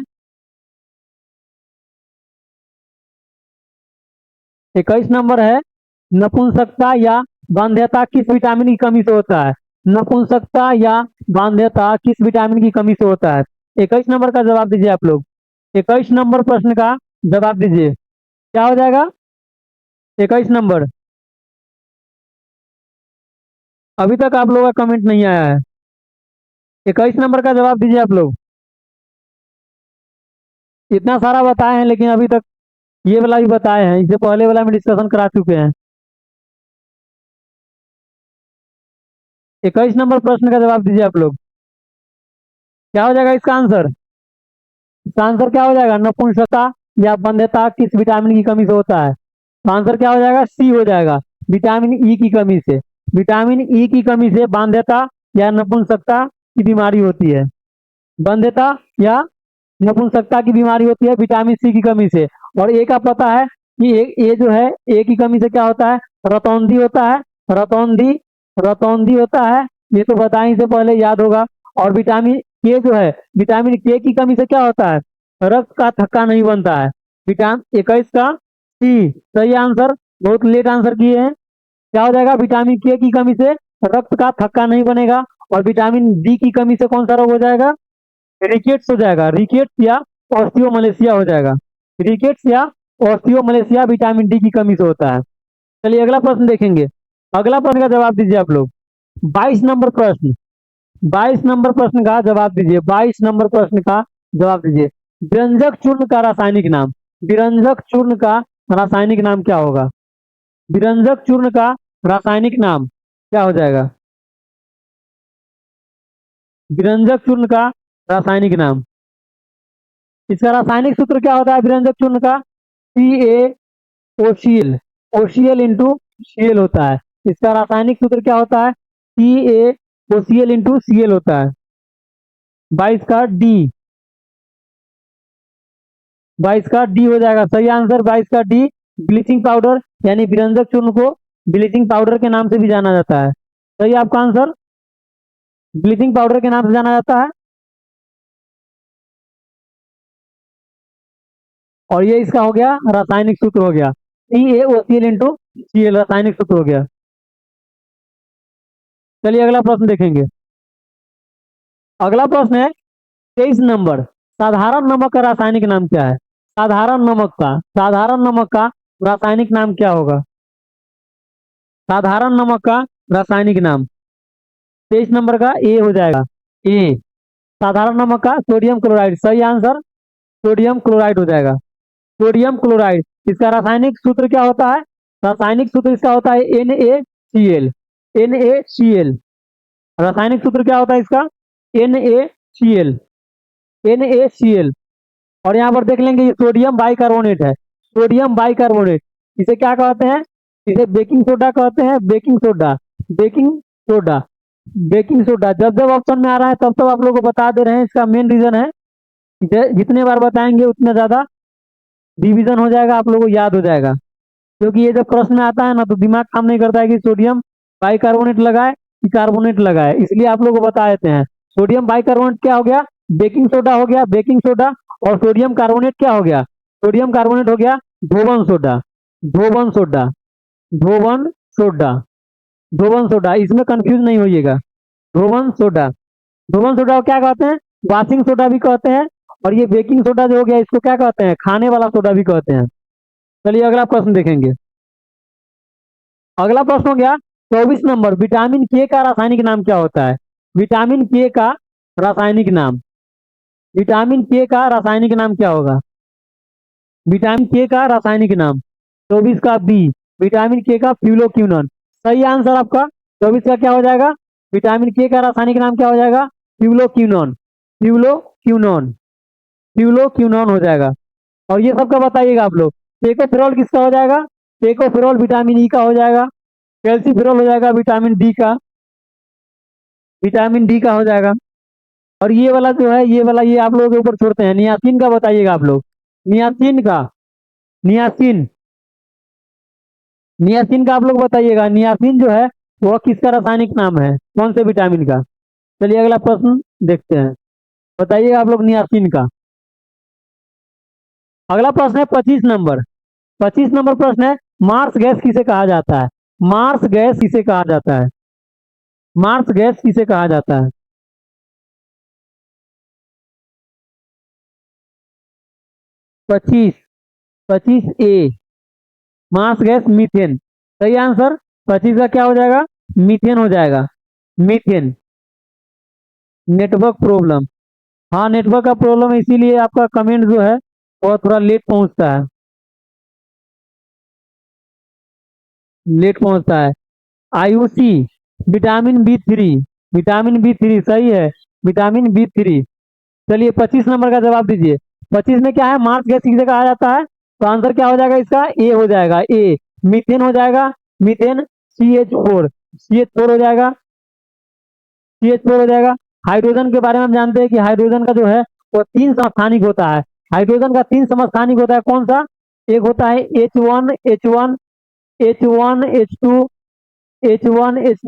21 नंबर है, नपुंसकता या बाध्यता किस विटामिन की कमी से होता है? नपुंसकता या बाध्यता किस विटामिन की कमी से होता है? 21 नंबर का जवाब दीजिए आप लोग। 21 नंबर प्रश्न का जवाब दीजिए, क्या हो जाएगा? 21 नंबर। अभी तक आप लोगों का कमेंट नहीं आया है। 21 नंबर का जवाब दीजिए आप लोग। इतना सारा बताए हैं लेकिन अभी तक ये वाला भी बताए हैं, इससे पहले वाला में डिस्कशन करा चुके हैं। 21 नंबर प्रश्न का जवाब दीजिए आप लोग, क्या हो जाएगा इसका आंसर? इसका आंसर क्या हो जाएगा? नपुंसकता या बंध्यता किस विटामिन की कमी से होता है? तो आंसर क्या हो जाएगा? सी हो जाएगा, विटामिन ई की कमी से। विटामिन ई की कमी से बाध्यता या नपुंसकता की बीमारी होती है। बाध्यता या नपुंसकता की बीमारी होती है विटामिन सी की कमी से। और ए का पता है कि ए जो है, ए की कमी से क्या होता है? रतौंधी होता है। रतौंधी, रतौंधी होता है, ये तो बताने से पहले याद होगा। और विटामिन के जो है, विटामिन के की कमी से क्या होता है? रक्त का थक्का नहीं बनता है। विटामिन 21 का सी सही आंसर। बहुत लेट आंसर किए हैं। क्या हो जाएगा? विटामिन के की कमी से रक्त का थक्का नहीं बनेगा। और विटामिन डी की कमी से कौन सा रोग हो जाएगा? रिकेट्स हो जाएगा। रिकेट्स या ऑस्टियोमलेशिया हो जाएगा। रिकेट्स या ऑस्टियोमलेशिया विटामिन डी की कमी से होता है। चलिए अगला प्रश्न देखेंगे। अगला प्रश्न का जवाब दीजिए आप लोग। 22 नंबर प्रश्न, 22 नंबर प्रश्न का जवाब दीजिए। 22 नंबर प्रश्न का जवाब दीजिए। विरंजक चूर्ण का रासायनिक नाम। विरंजक चूर्ण का रासायनिक नाम क्या होगा? विरंजक चूर्ण का रासायनिक नाम क्या हो जाएगा? विरंजक चूर्ण का रासायनिक नाम, इसका रासायनिक सूत्र क्या होता है विरंजक चूर्ण का? CaOCl, OCl इंटू Cl होता है। इसका रासायनिक सूत्र क्या होता है? CaOCl इंटू Cl होता है। 22 का डी, 22 का डी हो जाएगा सही आंसर। 22 का डी, ब्लीचिंग पाउडर, यानी विरंजक चूर्ण को ब्लीचिंग पाउडर के नाम से भी जाना जाता है। सही आपका आंसर, ब्लीचिंग पाउडर के नाम से जाना जाता है। और ये इसका हो गया रासायनिक सूत्र हो गया, CaOCl इंटू Cl रासायनिक सूत्र हो गया। चलिए अगला प्रश्न देखेंगे। अगला प्रश्न है 23 नंबर। साधारण नमक का रासायनिक नाम क्या है? साधारण नमक का, साधारण नमक का रासायनिक नाम क्या होगा? साधारण नमक का रासायनिक नाम 23 नंबर का ए हो जाएगा। ए, साधारण नमक का सोडियम क्लोराइड सही आंसर। सोडियम क्लोराइड हो जाएगा। सोडियम क्लोराइड, इसका रासायनिक सूत्र क्या होता है? रासायनिक सूत्र इसका होता है NaCl। NaCl रासायनिक सूत्र क्या होता है इसका? NaCl, NaCl। और यहाँ पर देख लेंगे ये सोडियम बाइकार्बोनेट है। सोडियम बाइकार्बोनेट, इसे क्या कहते हैं? इसे बेकिंग सोडा कहते हैं। Baking soda, baking soda, baking soda. जब जब ऑप्शन में आ रहा है तब तब आप लोग को बता दे रहे हैं। इसका मेन रीजन है जितने बार बताएंगे उतना ज्यादा रिवीजन हो जाएगा, आप लोगों को याद हो जाएगा। क्योंकि ये जब प्रश्न में आता है ना तो दिमाग काम नहीं करता है कि सोडियम बाइकार्बोनेट लगाए कि कार्बोनेट लगाए, इसलिए आप लोग को बता देते हैं। सोडियम बाइकार्बोनेट क्या हो गया? बेकिंग सोडा हो गया, बेकिंग सोडा। और सोडियम कार्बोनेट क्या हो गया? सोडियम कार्बोनेट हो गया धोवन सोडा। धोवन सोडा, धोवन सोडा, धोवन सोडा, इसमें कंफ्यूज नहीं होइएगा। धोवन सोडा, धोवन सोडा को क्या कहते हैं? वॉशिंग सोडा भी कहते हैं। और ये बेकिंग सोडा जो हो गया इसको क्या कहते हैं? खाने वाला सोडा भी कहते हैं। चलिए अगला प्रश्न देखेंगे। अगला प्रश्न हो गया 24 नंबर। विटामिन के का रासायनिक नाम क्या होता है? विटामिन के का रासायनिक नाम, विटामिन के का रासायनिक नाम क्या होगा? विटामिन के का रासायनिक नाम 24 का बी, विटामिन के का फ्यूलोक्विनोन सही आंसर आपका। 24 का क्या हो जाएगा? विटामिन के का रासायनिक नाम क्या हो जाएगा? फ्यूलोक्विनोन, फ्यूलोक्विनोन, फ्यूलोक्विनोन हो जाएगा। और ये सबका बताइएगा आप लोग। टेकोफेरॉल किसका हो जाएगा? टेकोफेरॉल विटामिन ई का हो जाएगा। कैल्सीफेरॉल हो जाएगा विटामिन डी का, विटामिन डी का हो जाएगा। और ये वाला जो है, ये वाला ये आप लोगों के ऊपर छोड़ते हैं। नियासिन का बताइएगा आप लोग। नियासिन का, नियासिन, नियासिन का आप लोग बताइएगा। नियासिन जो है वह किसका रासायनिक नाम है? कौन से विटामिन का? चलिए अगला प्रश्न देखते हैं, बताइएगा आप लोग नियासिन का। अगला प्रश्न है 25 नंबर। 25 नंबर प्रश्न है मार्स गैस किसे कहा जाता है? मार्स गैस किसे कहा जाता है? मार्स गैस किसे कहा जाता है? 25, 25 ए। Marsh gas methane. सही आंसर। 25 का क्या हो जाएगा? मीथेन हो जाएगा। मीथेन। Network problem. हाँ, नेटवर्क का प्रॉब्लम है, इसीलिए आपका कमेंट जो है वो थोड़ा लेट पहुंचता है। लेट पहुंचता है। Ayushi. Vitamin B 3। Vitamin B 3 सही है। Vitamin B 3। चलिए 25 नंबर का जवाब दीजिए। 25 में क्या है? मार्स गैस किसे कहा जाता है? तो आंसर क्या हो जाएगा इसका? ए हो जाएगा। ए मीथेन हो जाएगा। मीथेन। CH4 हो जाएगा। CH4 हो जाएगा। हाइड्रोजन के बारे में हम जानते हैं कि हाइड्रोजन का जो है वो 3 समस्थानिक होता है। हाइड्रोजन का 3 समस्थानिक होता है, कौन सा? एक होता है H1, H1,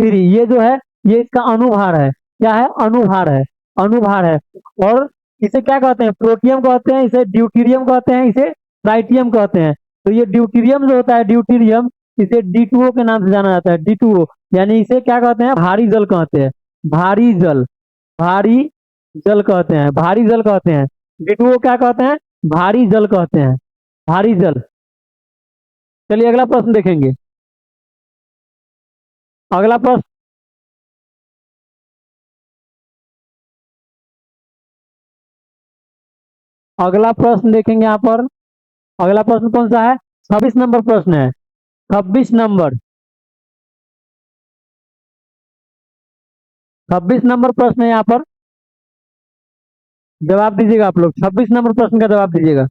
ये जो है ये इसका अनुभार है। क्या है? अनुभार है। अनुभार है। और इसे क्या कहते हैं? प्रोटियम कहते हैं, इसे ड्यूटीरियम कहते हैं, इसे ट्राइटियम कहते हैं। तो ये ड्यूटीरियम जो होता है, ड्यूटीरियम, इसे D2O के नाम से जाना जाता है। D2O यानी इसे क्या कहते हैं? भारी जल कहते हैं। भारी जल। भारी जल कहते हैं। भारी जल कहते हैं। D2O क्या कहते हैं? भारी जल कहते हैं। भारी जल। चलिए अगला प्रश्न देखेंगे। अगला प्रश्न। अगला प्रश्न देखेंगे यहाँ पर। अगला प्रश्न कौन सा है? 26 नंबर प्रश्न है। 26 नंबर। 26 नंबर प्रश्न है यहाँ पर। जवाब दीजिएगा आप लोग। 26 नंबर प्रश्न का जवाब दीजिएगा।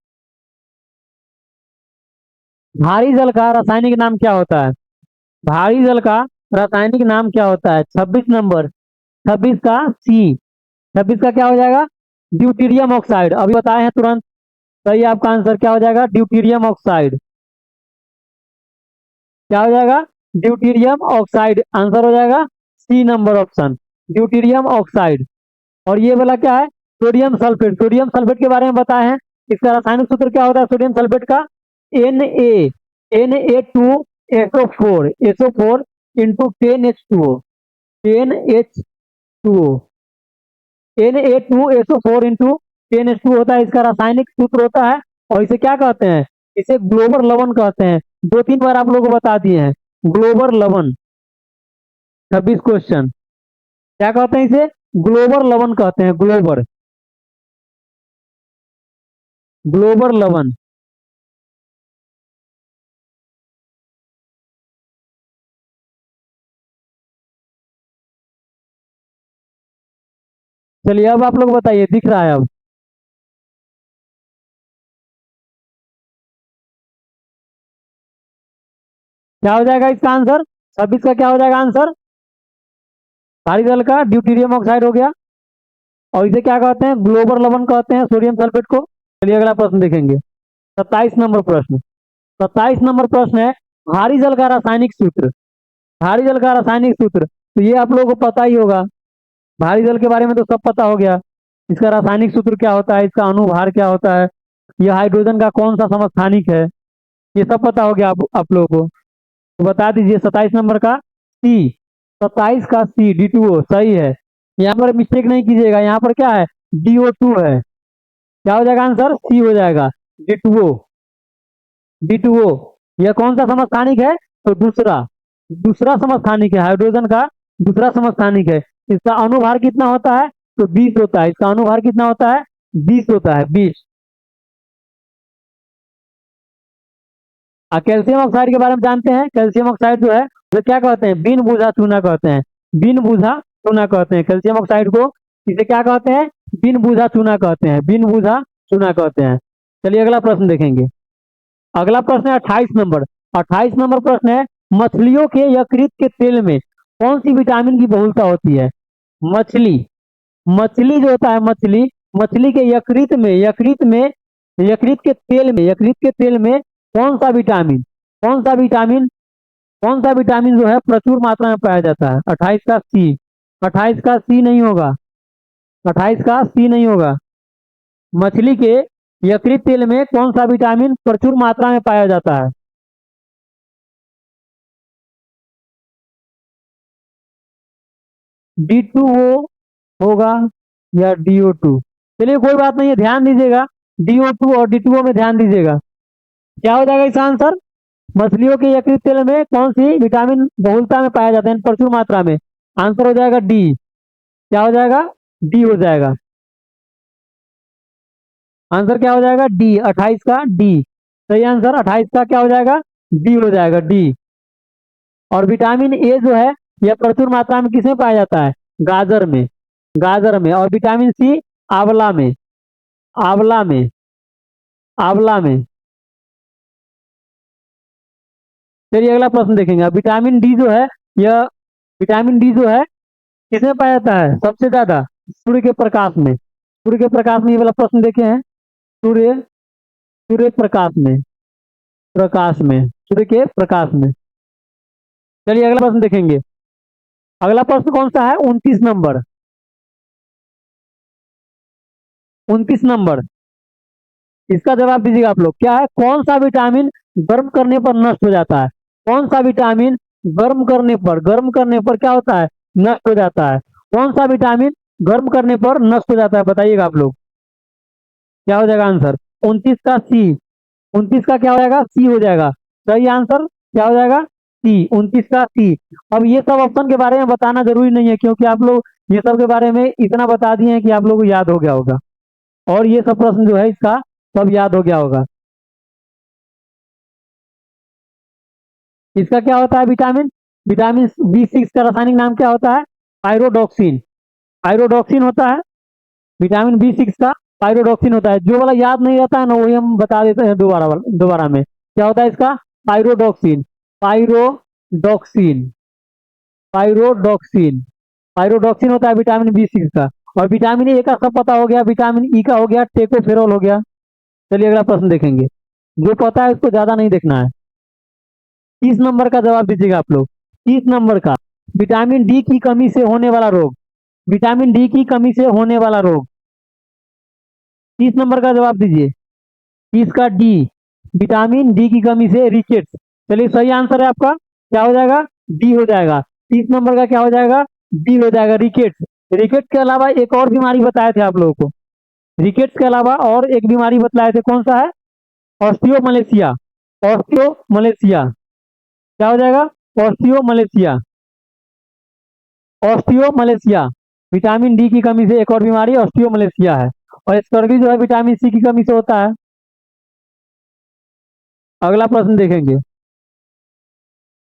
भारी जल का रासायनिक नाम क्या होता है? भारी जल का रासायनिक नाम क्या होता है? 26 नंबर। 26 का सी। 26 का क्या हो जाएगा? Deuterium oxide. अभी बताए हैं तुरंत। सही, आपका आंसर क्या हो जाएगा? Deuterium oxide. क्या हो जाएगा? ड्यूटीरियम ऑक्साइड आंसर हो जाएगा। C number option, deuterium oxide. और ये वाला क्या है? Sodium sulphate. सोडियम सल्फेट के बारे में बताए हैं। इसका रासायनिक सूत्र क्या होता है सोडियम सल्फेट का? Na, Na2SO4 into 10H2O। 10H2O। Na2SO4 into 10H2 होता है, इसका रासायनिक सूत्र होता है। और इसे क्या कहते हैं? इसे ग्लोबल लवण कहते हैं। 2-3 बार आप लोगों को बता दिए हैं। ग्लोबल लवण। 26 क्वेश्चन। क्या कहते हैं इसे? ग्लोबल लवण कहते हैं। ग्लोबल। ग्लोबल लवण। चलिए अब आप लोग बताइए, दिख रहा है अब? क्या हो जाएगा इसका आंसर? 26 का क्या हो जाएगा आंसर? भारी जल का ड्यूटीरियम ऑक्साइड हो गया। और इसे क्या कहते हैं? ग्लोबल लवण कहते हैं सोडियम सल्फेट को। चलिए अगला प्रश्न देखेंगे। 27 नंबर प्रश्न। 27 नंबर प्रश्न है, भारी जल का रासायनिक सूत्र। भारी जल का रासायनिक सूत्र तो ये आप लोगों को पता ही होगा। भारी जल के बारे में तो सब पता हो गया। इसका रासायनिक सूत्र क्या होता है, इसका अनुभार क्या होता है, यह हाइड्रोजन का कौन सा समस्थानिक है, ये सब पता हो गया आप लोगों को। तो बता दीजिए 27 नंबर का सी। 27 का सी D2O सही है। यहाँ पर मिस्टेक नहीं कीजिएगा, यहाँ पर क्या है? DO2 है। क्या हो जाएगा आंसर? सी हो जाएगा। D2O। D2O यह कौन सा समस्थानिक है? तो दूसरा। दूसरा समस्थानिक है, हाइड्रोजन का दूसरा समस्थानिक है। इसका अनुभार कितना होता है? तो 20 होता है। इसका अनुभार कितना होता है? 20 होता है। 20। कैल्शियम ऑक्साइड के बारे में जानते हैं। कैल्शियम ऑक्साइड जो है वो क्या कहते हैं? बिन बुझा चूना कहते हैं। बिन बुझा चूना कहते हैं कैल्शियम ऑक्साइड को। इसे क्या कहते हैं? बिन बुझा चूना कहते हैं। बिन बुझा चूना कहते हैं। चलिए अगला प्रश्न देखेंगे। अगला प्रश्न है 28 नंबर। 28 नंबर प्रश्न है, मछलियों के यकृत के तेल में कौन सी विटामिन की बहुलता होती है? मछली। मछली जो होता है, मछली, मछली के यकृत के तेल में कौन सा विटामिन, कौन सा विटामिन, कौन सा विटामिन जो है प्रचुर मात्रा में पाया जाता है? 28 का सी। 28 का सी नहीं होगा। 28 का सी नहीं होगा। मछली के यकृत तेल में कौन सा विटामिन प्रचुर मात्रा में पाया जाता है? D2O होगा या DO2? चलिए कोई बात नहीं है, ध्यान दीजिएगा DO2 और D2O में ध्यान दीजिएगा। क्या हो जाएगा इसका आंसर? मछलियों के यकृत तेल में कौन सी विटामिन बहुलता में पाया जाता है, प्रचुर मात्रा में? आंसर हो जाएगा डी। क्या हो जाएगा? डी हो जाएगा। आंसर क्या हो जाएगा? डी, 28 का डी। सही आंसर 28 का क्या हो जाएगा? डी हो जाएगा, डी। और विटामिन ए जो है यह प्रचुर मात्रा में किसमें पाया जाता है? गाजर में, गाजर में। और विटामिन सी आंवला में, आंवला में, आंवला में। चलिए अगला प्रश्न देखेंगे। अब विटामिन डी जो है, यह विटामिन डी जो है किसमें पाया जाता है सबसे ज्यादा? सूर्य के प्रकाश में। सूर्य के प्रकाश में, ये वाला प्रश्न देखे हैं। सूर्य, सूर्य प्रकाश में, प्रकाश में, सूर्य के प्रकाश में। चलिए अगला प्रश्न देखेंगे। अगला प्रश्न कौन सा है? 29 नंबर, 29 नंबर। इसका जवाब दीजिएगा आप लोग। क्या है? कौन सा विटामिन गर्म करने पर नष्ट हो जाता है? कौन सा विटामिन गर्म करने पर क्या होता है? नष्ट हो जाता है। कौन सा विटामिन गर्म करने पर नष्ट हो जाता है? बताइएगा आप लोग। क्या हो जाएगा आंसर? 29 का सी। 29 का क्या हो जाएगा? सी हो जाएगा। सही आंसर क्या हो जाएगा? सी, 29 का सी। अब ये सब ऑप्शन के बारे में बताना जरूरी नहीं है, क्योंकि आप लोग ये सब के बारे में इतना बता दिए हैं कि आप लोगों को याद हो गया होगा। और ये सब प्रश्न जो है इसका सब याद हो गया होगा। इसका क्या होता है विटामिन? विटामिन B6 का रासायनिक नाम क्या होता है? पायरोडॉक्सिन। पायरोडॉक्सिन होता है विटामिन B6 का, पायरोडॉक्सिन होता है। जो वाला याद नहीं रहता है ना, वही हम बता देते हैं दोबारा दोबारा में। क्या होता है इसका? पायरोडॉक्सिन, पायरोडॉक्सिन, पायरोडॉक्सिन, पायरोडॉक्सिन होता है विटामिन B6 का। और विटामिन ए का सब पता हो गया, विटामिन ई का हो गया, टेकोफेरॉल हो गया। चलिए अगला प्रश्न देखेंगे। जो पता है उसको ज्यादा नहीं देखना है। 30 नंबर का जवाब दीजिएगा आप लोग। 30 नंबर का, विटामिन डी की कमी से होने वाला रोग। विटामिन डी की कमी से होने वाला रोग। 30 नंबर का जवाब दीजिए। 30 का डी, विटामिन डी की कमी से रिकेट्स। चलिए सही आंसर है आपका। क्या हो जाएगा? डी हो जाएगा। 30 नंबर का क्या हो जाएगा? डी हो जाएगा, रिकेट्स। रिकेट्स के अलावा एक और बीमारी बताए थे आप लोगों को। रिकेट्स के अलावा और एक बीमारी बतलाए थे, कौन सा है? ऑस्टियोमलेशिया। ऑस्टियोमलेशिया। क्या हो जाएगा? Osteomalacia, osteomalacia. विटामिन डी की कमी से एक और बीमारी ऑस्टियोमलेशिया है। और स्कर्वी जो है विटामिन सी की कमी से होता है। अगला प्रश्न देखेंगे।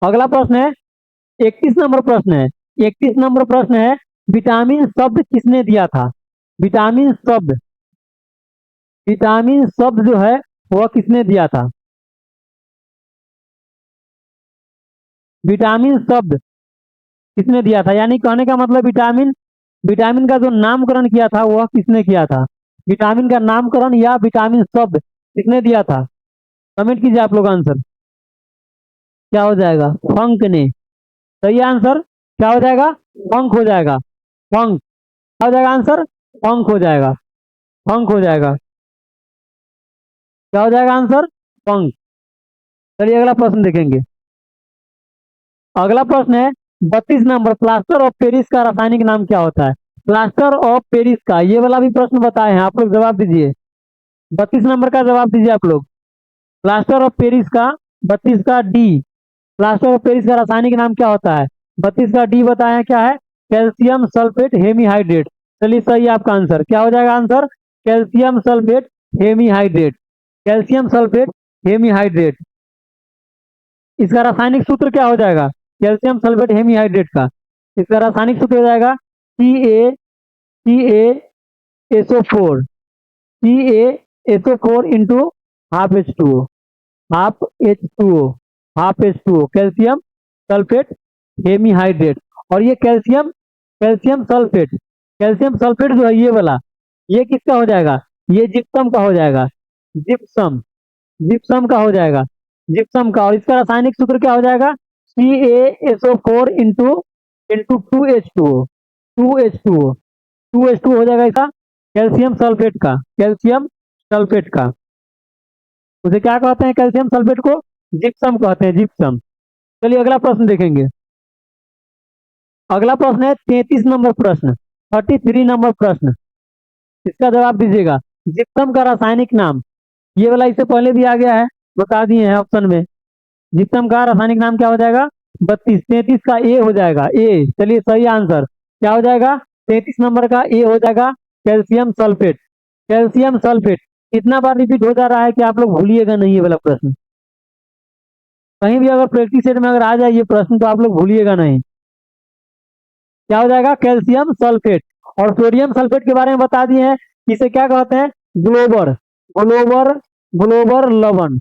अगला प्रश्न है 31 नंबर प्रश्न है। 31 नंबर प्रश्न है, विटामिन शब्द किसने दिया था? विटामिन शब्द, विटामिन शब्द जो है वह किसने दिया था? विटामिन शब्द किसने दिया था? यानी कहने का मतलब विटामिन, विटामिन का जो नामकरण किया था वह किसने किया था? विटामिन का नामकरण या विटामिन शब्द किसने दिया था? कमेंट कीजिए आप लोग आंसर। क्या हो जाएगा? फंक ने। सही आंसर क्या हो जाएगा? फंक हो जाएगा। फंक क्या हो जाएगा आंसर? फंक हो जाएगा। फंक हो जाएगा। क्या हो जाएगा आंसर? फंक। चलिए अगला प्रश्न देखेंगे। अगला प्रश्न है 32 नंबर, प्लास्टर ऑफ पेरिस का रासायनिक नाम क्या होता है? प्लास्टर ऑफ पेरिस का, ये वाला भी प्रश्न बताए हैं, आप लोग जवाब दीजिए। 32 नंबर का जवाब दीजिए आप लोग। प्लास्टर ऑफ पेरिस का, 32 का डी। प्लास्टर ऑफ पेरिस का रासायनिक नाम क्या होता है? 32 का डी बताया क्या है? Calcium sulphate hemihydrate. चलिए सही है आपका आंसर। क्या हो जाएगा answer? Calcium sulphate hemihydrate. Calcium sulphate hemihydrate. इसका रासायनिक सूत्र क्या हो जाएगा? कैल्शियम सल्फेट हेमीहाइड्रेट का इसका रासायनिक सूत्र हो जाएगा CaCaSO4, CaSO4 into half H2O, half H2O, half H2O, calcium sulphate hemihydrate. और ये calcium, calcium sulphate, calcium sulphate जो है ये वाला, ये किसका हो जाएगा? ये जिप्सम का हो जाएगा। जिप्सम, जिप्सम का हो जाएगा, जिप्सम का। और इसका रासायनिक सूत्र क्या हो जाएगा? CaSO4 into into 2H2O, 2H2O, 2H2O हो जाएगा इसका कैल्शियम सल्फेट का, कैल्शियम सल्फेट का। उसे क्या कहते हैं? कैल्शियम सल्फेट को जिप्सम कहते हैं, जिप्सम। चलिए अगला प्रश्न देखेंगे। अगला प्रश्न है 33 नंबर प्रश्न, 33 नंबर प्रश्न। इसका जवाब दीजिएगा। जिप्सम का रासायनिक नाम, ये वाला इससे पहले भी आ गया है, बता दिए हैं ऑप्शन में। जिप्सम का रासायनिक नाम क्या हो जाएगा? 32। 33 का ए हो जाएगा, ए। चलिए सही आंसर क्या हो जाएगा? 33 नंबर का ए हो जाएगा, कैल्शियम सल्फेट। कैल्शियम सल्फेट इतना बार रिपीट हो जा रहा है कि आप लोग भूलिएगा नहीं ये वाला प्रश्न। कहीं भी अगर प्रैक्टिस सेट में अगर आ जाए ये प्रश्न तो आप लोग भूलिएगा नहीं। क्या हो जाएगा? Calcium sulphate. और सोडियम सल्फेट के बारे में बता दिए हैं, इसे क्या कहते हैं? ग्लोबर। ग्लोबर, ग्लोबर लवण।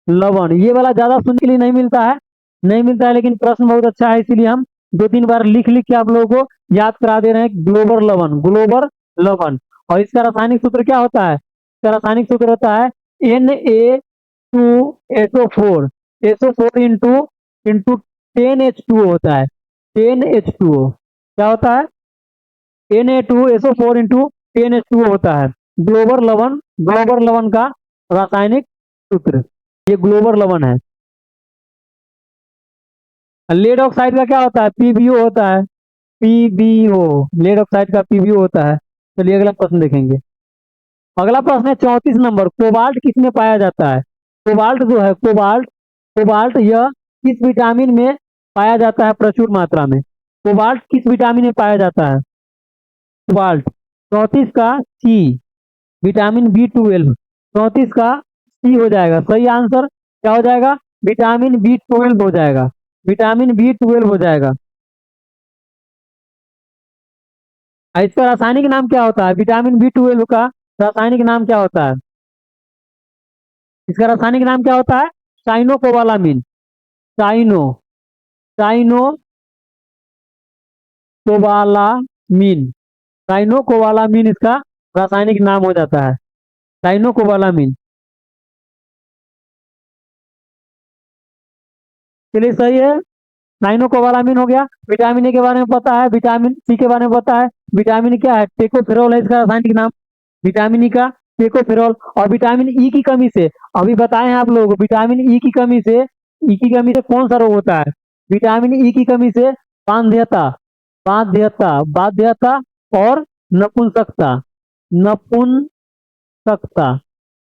लवण ये वाला ज्यादा सुनने के लिए नहीं मिलता है, नहीं मिलता है, लेकिन प्रश्न बहुत अच्छा है, इसीलिए हम दो तीन बार लिख लिख के आप लोगों को याद करा दे रहे हैं। ग्लोबर लवण, ग्लोबर लवण। और इसका रासायनिक सूत्र क्या होता है? इसका रासायनिक सूत्र होता है Na2SO4। SO4 into into 10H2O होता है, 10H2O। क्या होता है? Na2SO4 इंटू 10H2O होता है ग्लोबर लवण। ग्लोबर लवण का रासायनिक सूत्र ये ग्लोबर लवण है। लेड ऑक्साइड का क्या होता है? PbO होता है, PbO। लेड ऑक्साइड का PbO होता है। चलिए अगला प्रश्न देखेंगे। अगला प्रश्न है 34 नंबर। कोबाल्ट किसमें पाया जाता है? कोबाल्ट जो है, कोबाल्ट, कोबाल्ट यह किस विटामिन में पाया जाता है प्रचुर मात्रा में? कोबाल्ट किस विटामिन में पाया जाता है? कोबाल्ट 34 का सी, विटामिन B12। 34 का सी हो जाएगा सही आंसर। क्या हो जाएगा? विटामिन B12 हो जाएगा, विटामिन B12 हो जाएगा। इसका रासायनिक नाम क्या होता है? विटामिन B12 का रासायनिक नाम क्या होता है? इसका रासायनिक नाम क्या होता है? साइनोकोबालामिन। Cyano, cyanocobalamin. साइनोकोबालामिन इसका रासायनिक नाम हो जाता है, साइनोकोबालामिन। चलिए सही है, साइनोकोबालामिन हो गया। विटामिन ए के बारे में पता है, विटामिन सी के बारे में पता है। विटामिन क्या है? टेकोफेरोल है इसका रासायनिक नाम, विटामिन ई का टेकोफेरोल। और विटामिन ई की कमी से, अभी बताए हैं आप लोगों को, विटामिन ई की कमी से, ई की कमी से कौन सा रोग होता है? विटामिन ई की कमी से बांध्यता, बाध्यता, बाध्यता और नपुंसकता। नपुंसकता,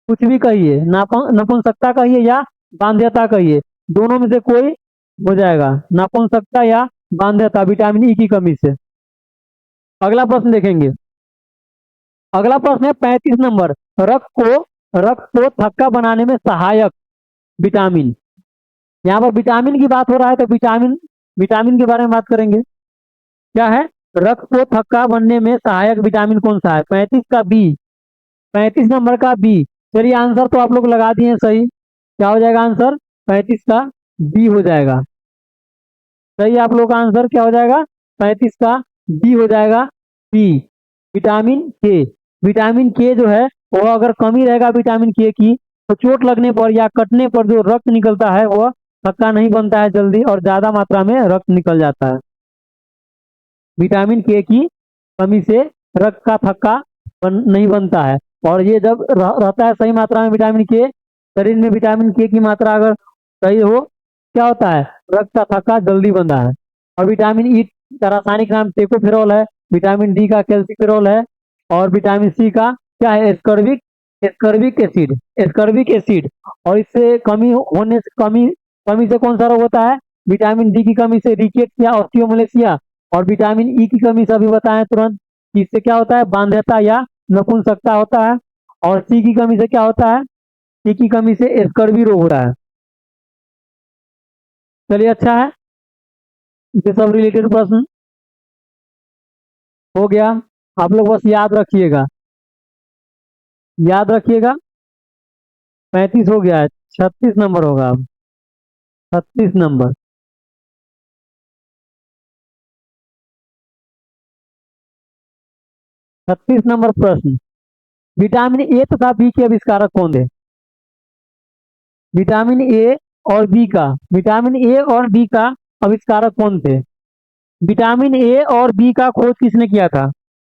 कुछ भी कहिए, नपुंसकता कहिए या बांध्यता कहिए, दोनों में से कोई हो जाएगा, नपुंसकता या बांध्यता, विटामिन ई की कमी से। अगला प्रश्न देखेंगे। अगला प्रश्न है 35 नंबर। रक्त को थक्का बनाने में सहायक विटामिन। यहाँ पर विटामिन की बात हो रहा है तो विटामिन, विटामिन के बारे में बात करेंगे। क्या है? रक्त को थक्का बनने में सहायक विटामिन कौन सा है? 35 का बी, 35 नंबर का बी। चलिए आंसर तो आप लोग लगा दिए सही। क्या हो जाएगा आंसर? 35 का बी हो जाएगा सही। आप लोग का आंसर क्या हो जाएगा? 35 का बी हो जाएगा, बी। विटामिन के, विटामिन के जो है वो अगर कमी रहेगा विटामिन के की तो चोट लगने पर या कटने पर जो रक्त निकलता है वह थक्का नहीं बनता है जल्दी, और ज्यादा मात्रा में रक्त निकल जाता है। विटामिन के की कमी से रक्त का थक्का नहीं बनता है। और ये जब रहता है सही मात्रा में विटामिन के, शरीर में विटामिन के की मात्रा अगर सही हो, क्या होता है? रक्त का थक्का जल्दी बनता है। और विटामिन ई का रासायनिक नाम टेकोफेरोल है, विटामिन डी का कैल्सिफेरोल है, और विटामिन सी का क्या है? Ascorbic, ascorbic acid, ascorbic acid. और इससे कमी होने से, कमी कमी से कौन सा रोग होता है? विटामिन डी की कमी से रिकेट्स या ऑस्टियोमलेशिया। और विटामिन ई की कमी से अभी बताएं तुरंत, इससे क्या होता है? बांध्यता या नपुंसकता होता है। और सी की कमी से क्या होता है? सी की कमी से एस्कर्बी रोग हो रहा है। चलिए अच्छा है, ये सब रिलेटेड प्रश्न हो गया। आप लोग बस याद रखिएगा, याद रखिएगा। 35 हो गया है, 36 नंबर होगा अब, 36 नंबर। 36 नंबर प्रश्न। विटामिन ए तथा बी के आविष्कारक कौन थे? विटामिन ए और बी का, विटामिन ए और बी का आविष्कारक कौन थे? विटामिन ए और बी का खोज किसने किया था?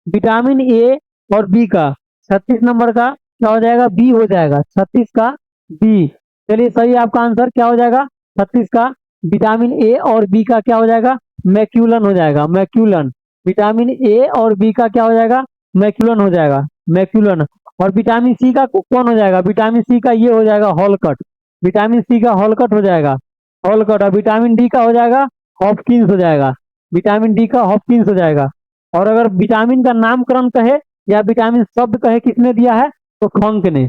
विटामिन ए और बी का 36 नंबर का क्या हो जाएगा? बी हो जाएगा, 36 का बी। चलिए सही, आपका आंसर क्या हो जाएगा? 36 का विटामिन ए और बी का क्या हो जाएगा? मैक्यूलन हो जाएगा, मैक्यूलन। विटामिन ए और बी का क्या हो जाएगा, मैक्यूलन हो जाएगा, मैक्यूलन। और विटामिन सी का कौन हो जाएगा, विटामिन सी का ये हो जाएगा हॉलकट, विटामिन सी का हॉलकट हो जाएगा, हॉलकट। और विटामिन डी का हो जाएगा हॉपकिंस हो जाएगा, विटामिन डी का हॉपकिंस हो जाएगा। और अगर विटामिन का नामकरण कहे या विटामिन शब्द कहे किसने दिया है, तो फंक ने,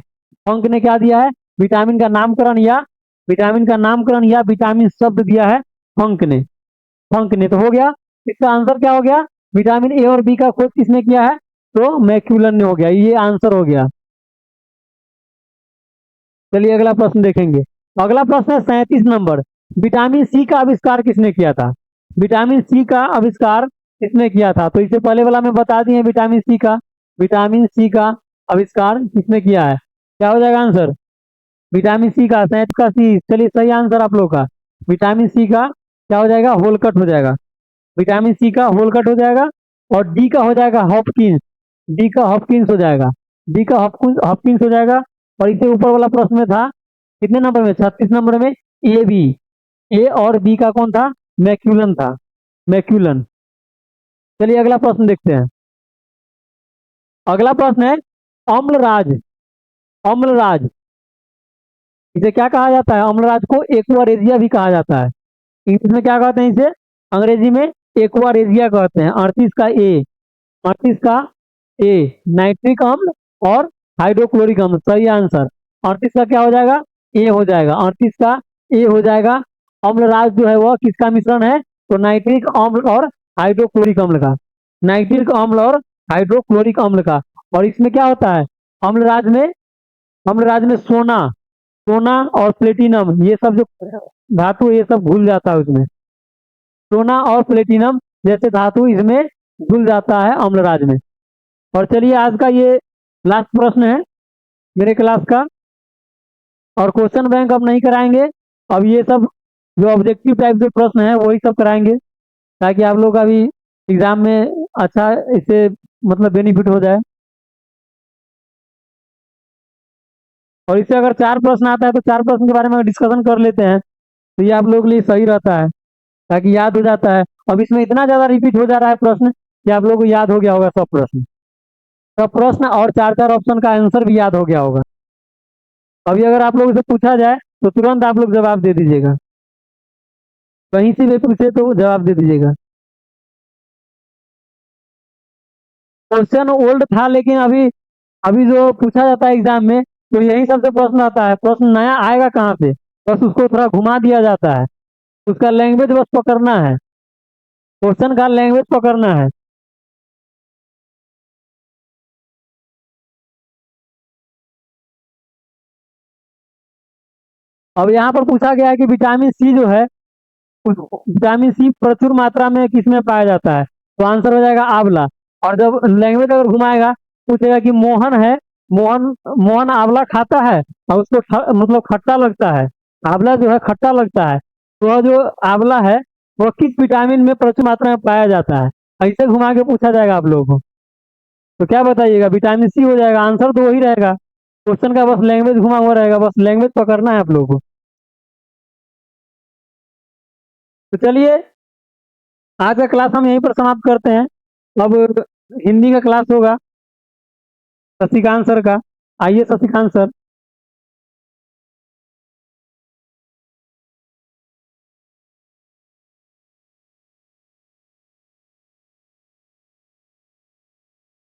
फंक ने क्या दिया है, विटामिन का नामकरण या विटामिन का नामकरण या विटामिन शब्द दिया है फंक ने, फंक ने। तो हो गया, इसका आंसर क्या हो गया, विटामिन ए और बी का खोज किसने किया है, तो मैक्यूलन ने हो गया, ये आंसर हो गया। चलिए अगला प्रश्न देखेंगे। अगला प्रश्न है 37 नंबर। विटामिन सी का आविष्कार किसने किया था, विटामिन सी का आविष्कार किसने किया था। तो इससे पहले वाला में बता दिए विटामिन सी का, विटामिन सी का आविष्कार किसने किया है, क्या हो जाएगा आंसर, विटामिन सी का 67 का सी। चलिए सही आंसर आप लोग का, विटामिन सी का क्या हो जाएगा, होलकट हो जाएगा, विटामिन सी का होलकट हो जाएगा। और डी का हो जाएगा हॉपकिंस, डी का हॉपकिंस हो जाएगा, डी का हॉपकिंस हॉपकिंस हो जाएगा। और इससे ऊपर वाला प्रश्न में था कितने नंबर में, 36 नंबर में, ए बी, ए और बी का कौन था, मैक्यूलन था, मैक्यूलन। चलिए अगला प्रश्न देखते हैं। अगला प्रश्न है अम्लराज, अम्लराज इसे क्या कहा जाता है, अम्लराज को एक्वारेजिया भी कहा जाता है। इंग्लिश में क्या कहते हैं इसे, अंग्रेजी में एक्वारेजिया कहते हैं। 38 का ए, 38 का ए, नाइट्रिक अम्ल और हाइड्रोक्लोरिक अम्ल, सही आंसर। 38 का क्या हो जाएगा, ए हो जाएगा, 38 का ए हो जाएगा। अम्लराज जो है वह किसका मिश्रण है, तो नाइट्रिक अम्ल और हाइड्रोक्लोरिक अम्ल का, नाइट्रिक अम्ल और हाइड्रोक्लोरिक अम्ल का। और इसमें क्या होता है, अम्लराज में, अम्लराज में सोना, सोना और प्लेटिनम ये सब जो धातु ये सब घुल जाता है उसमें, सोना और प्लेटिनम जैसे धातु इसमें घुल जाता है अम्लराज में। और चलिए आज का ये लास्ट प्रश्न है मेरे क्लास का। और क्वेश्चन बैंक अब नहीं कराएंगे, अब ये सब जो ऑब्जेक्टिव टाइप के प्रश्न है वही सब कराएंगे, ताकि आप लोग का भी एग्जाम में अच्छा इससे मतलब बेनिफिट हो जाए। और इससे अगर 4 प्रश्न आता है तो 4 प्रश्न के बारे में डिस्कशन कर लेते हैं, तो ये आप लोग के लिए सही रहता है, ताकि याद हो जाता है। अब इसमें इतना ज्यादा रिपीट हो जा रहा है प्रश्न कि आप लोग को याद हो गया होगा सब प्रश्न, सब प्रश्न और 4 4 ऑप्शन का आंसर भी याद हो गया होगा। अभी अगर आप लोगों से पूछा जाए तो तुरंत आप लोग जवाब दे दीजिएगा, कहीं से भी पूछे तो जवाब दे दीजिएगा। क्वेश्चन ओल्ड था लेकिन अभी अभी जो पूछा जाता है एग्जाम में तो यही सबसे प्रश्न आता है, प्रश्न नया आएगा कहाँ से, बस उसको थोड़ा घुमा दिया जाता है, उसका लैंग्वेज बस पकड़ना है, क्वेश्चन का लैंग्वेज पकड़ना है। अब यहाँ पर पूछा गया है कि विटामिन सी जो है, विटामिन सी प्रचुर मात्रा में किसमें पाया जाता है, तो आंसर हो जाएगा आंवला। और जब लैंग्वेज अगर घुमाएगा पूछेगा कि मोहन है, मोहन मोहन आंवला खाता है और उसको मतलब खट्टा लगता है, आंवला जो है खट्टा लगता है, तो वह जो आंवला है वह किस विटामिन में प्रचुर मात्रा में पाया जाता है, ऐसे घुमा के पूछा जाएगा आप लोगों को। तो क्या बताइएगा, विटामिन सी हो जाएगा, आंसर तो वही रहेगा, क्वेश्चन का बस लैंग्वेज घुमा हुआ रहेगा, बस लैंग्वेज पकड़ना है आप लोगों को। तो चलिए आज का क्लास हम यहीं पर समाप्त करते हैं। अब हिंदी का क्लास होगा शशिकांत सर का, आइए शशिकांत सर।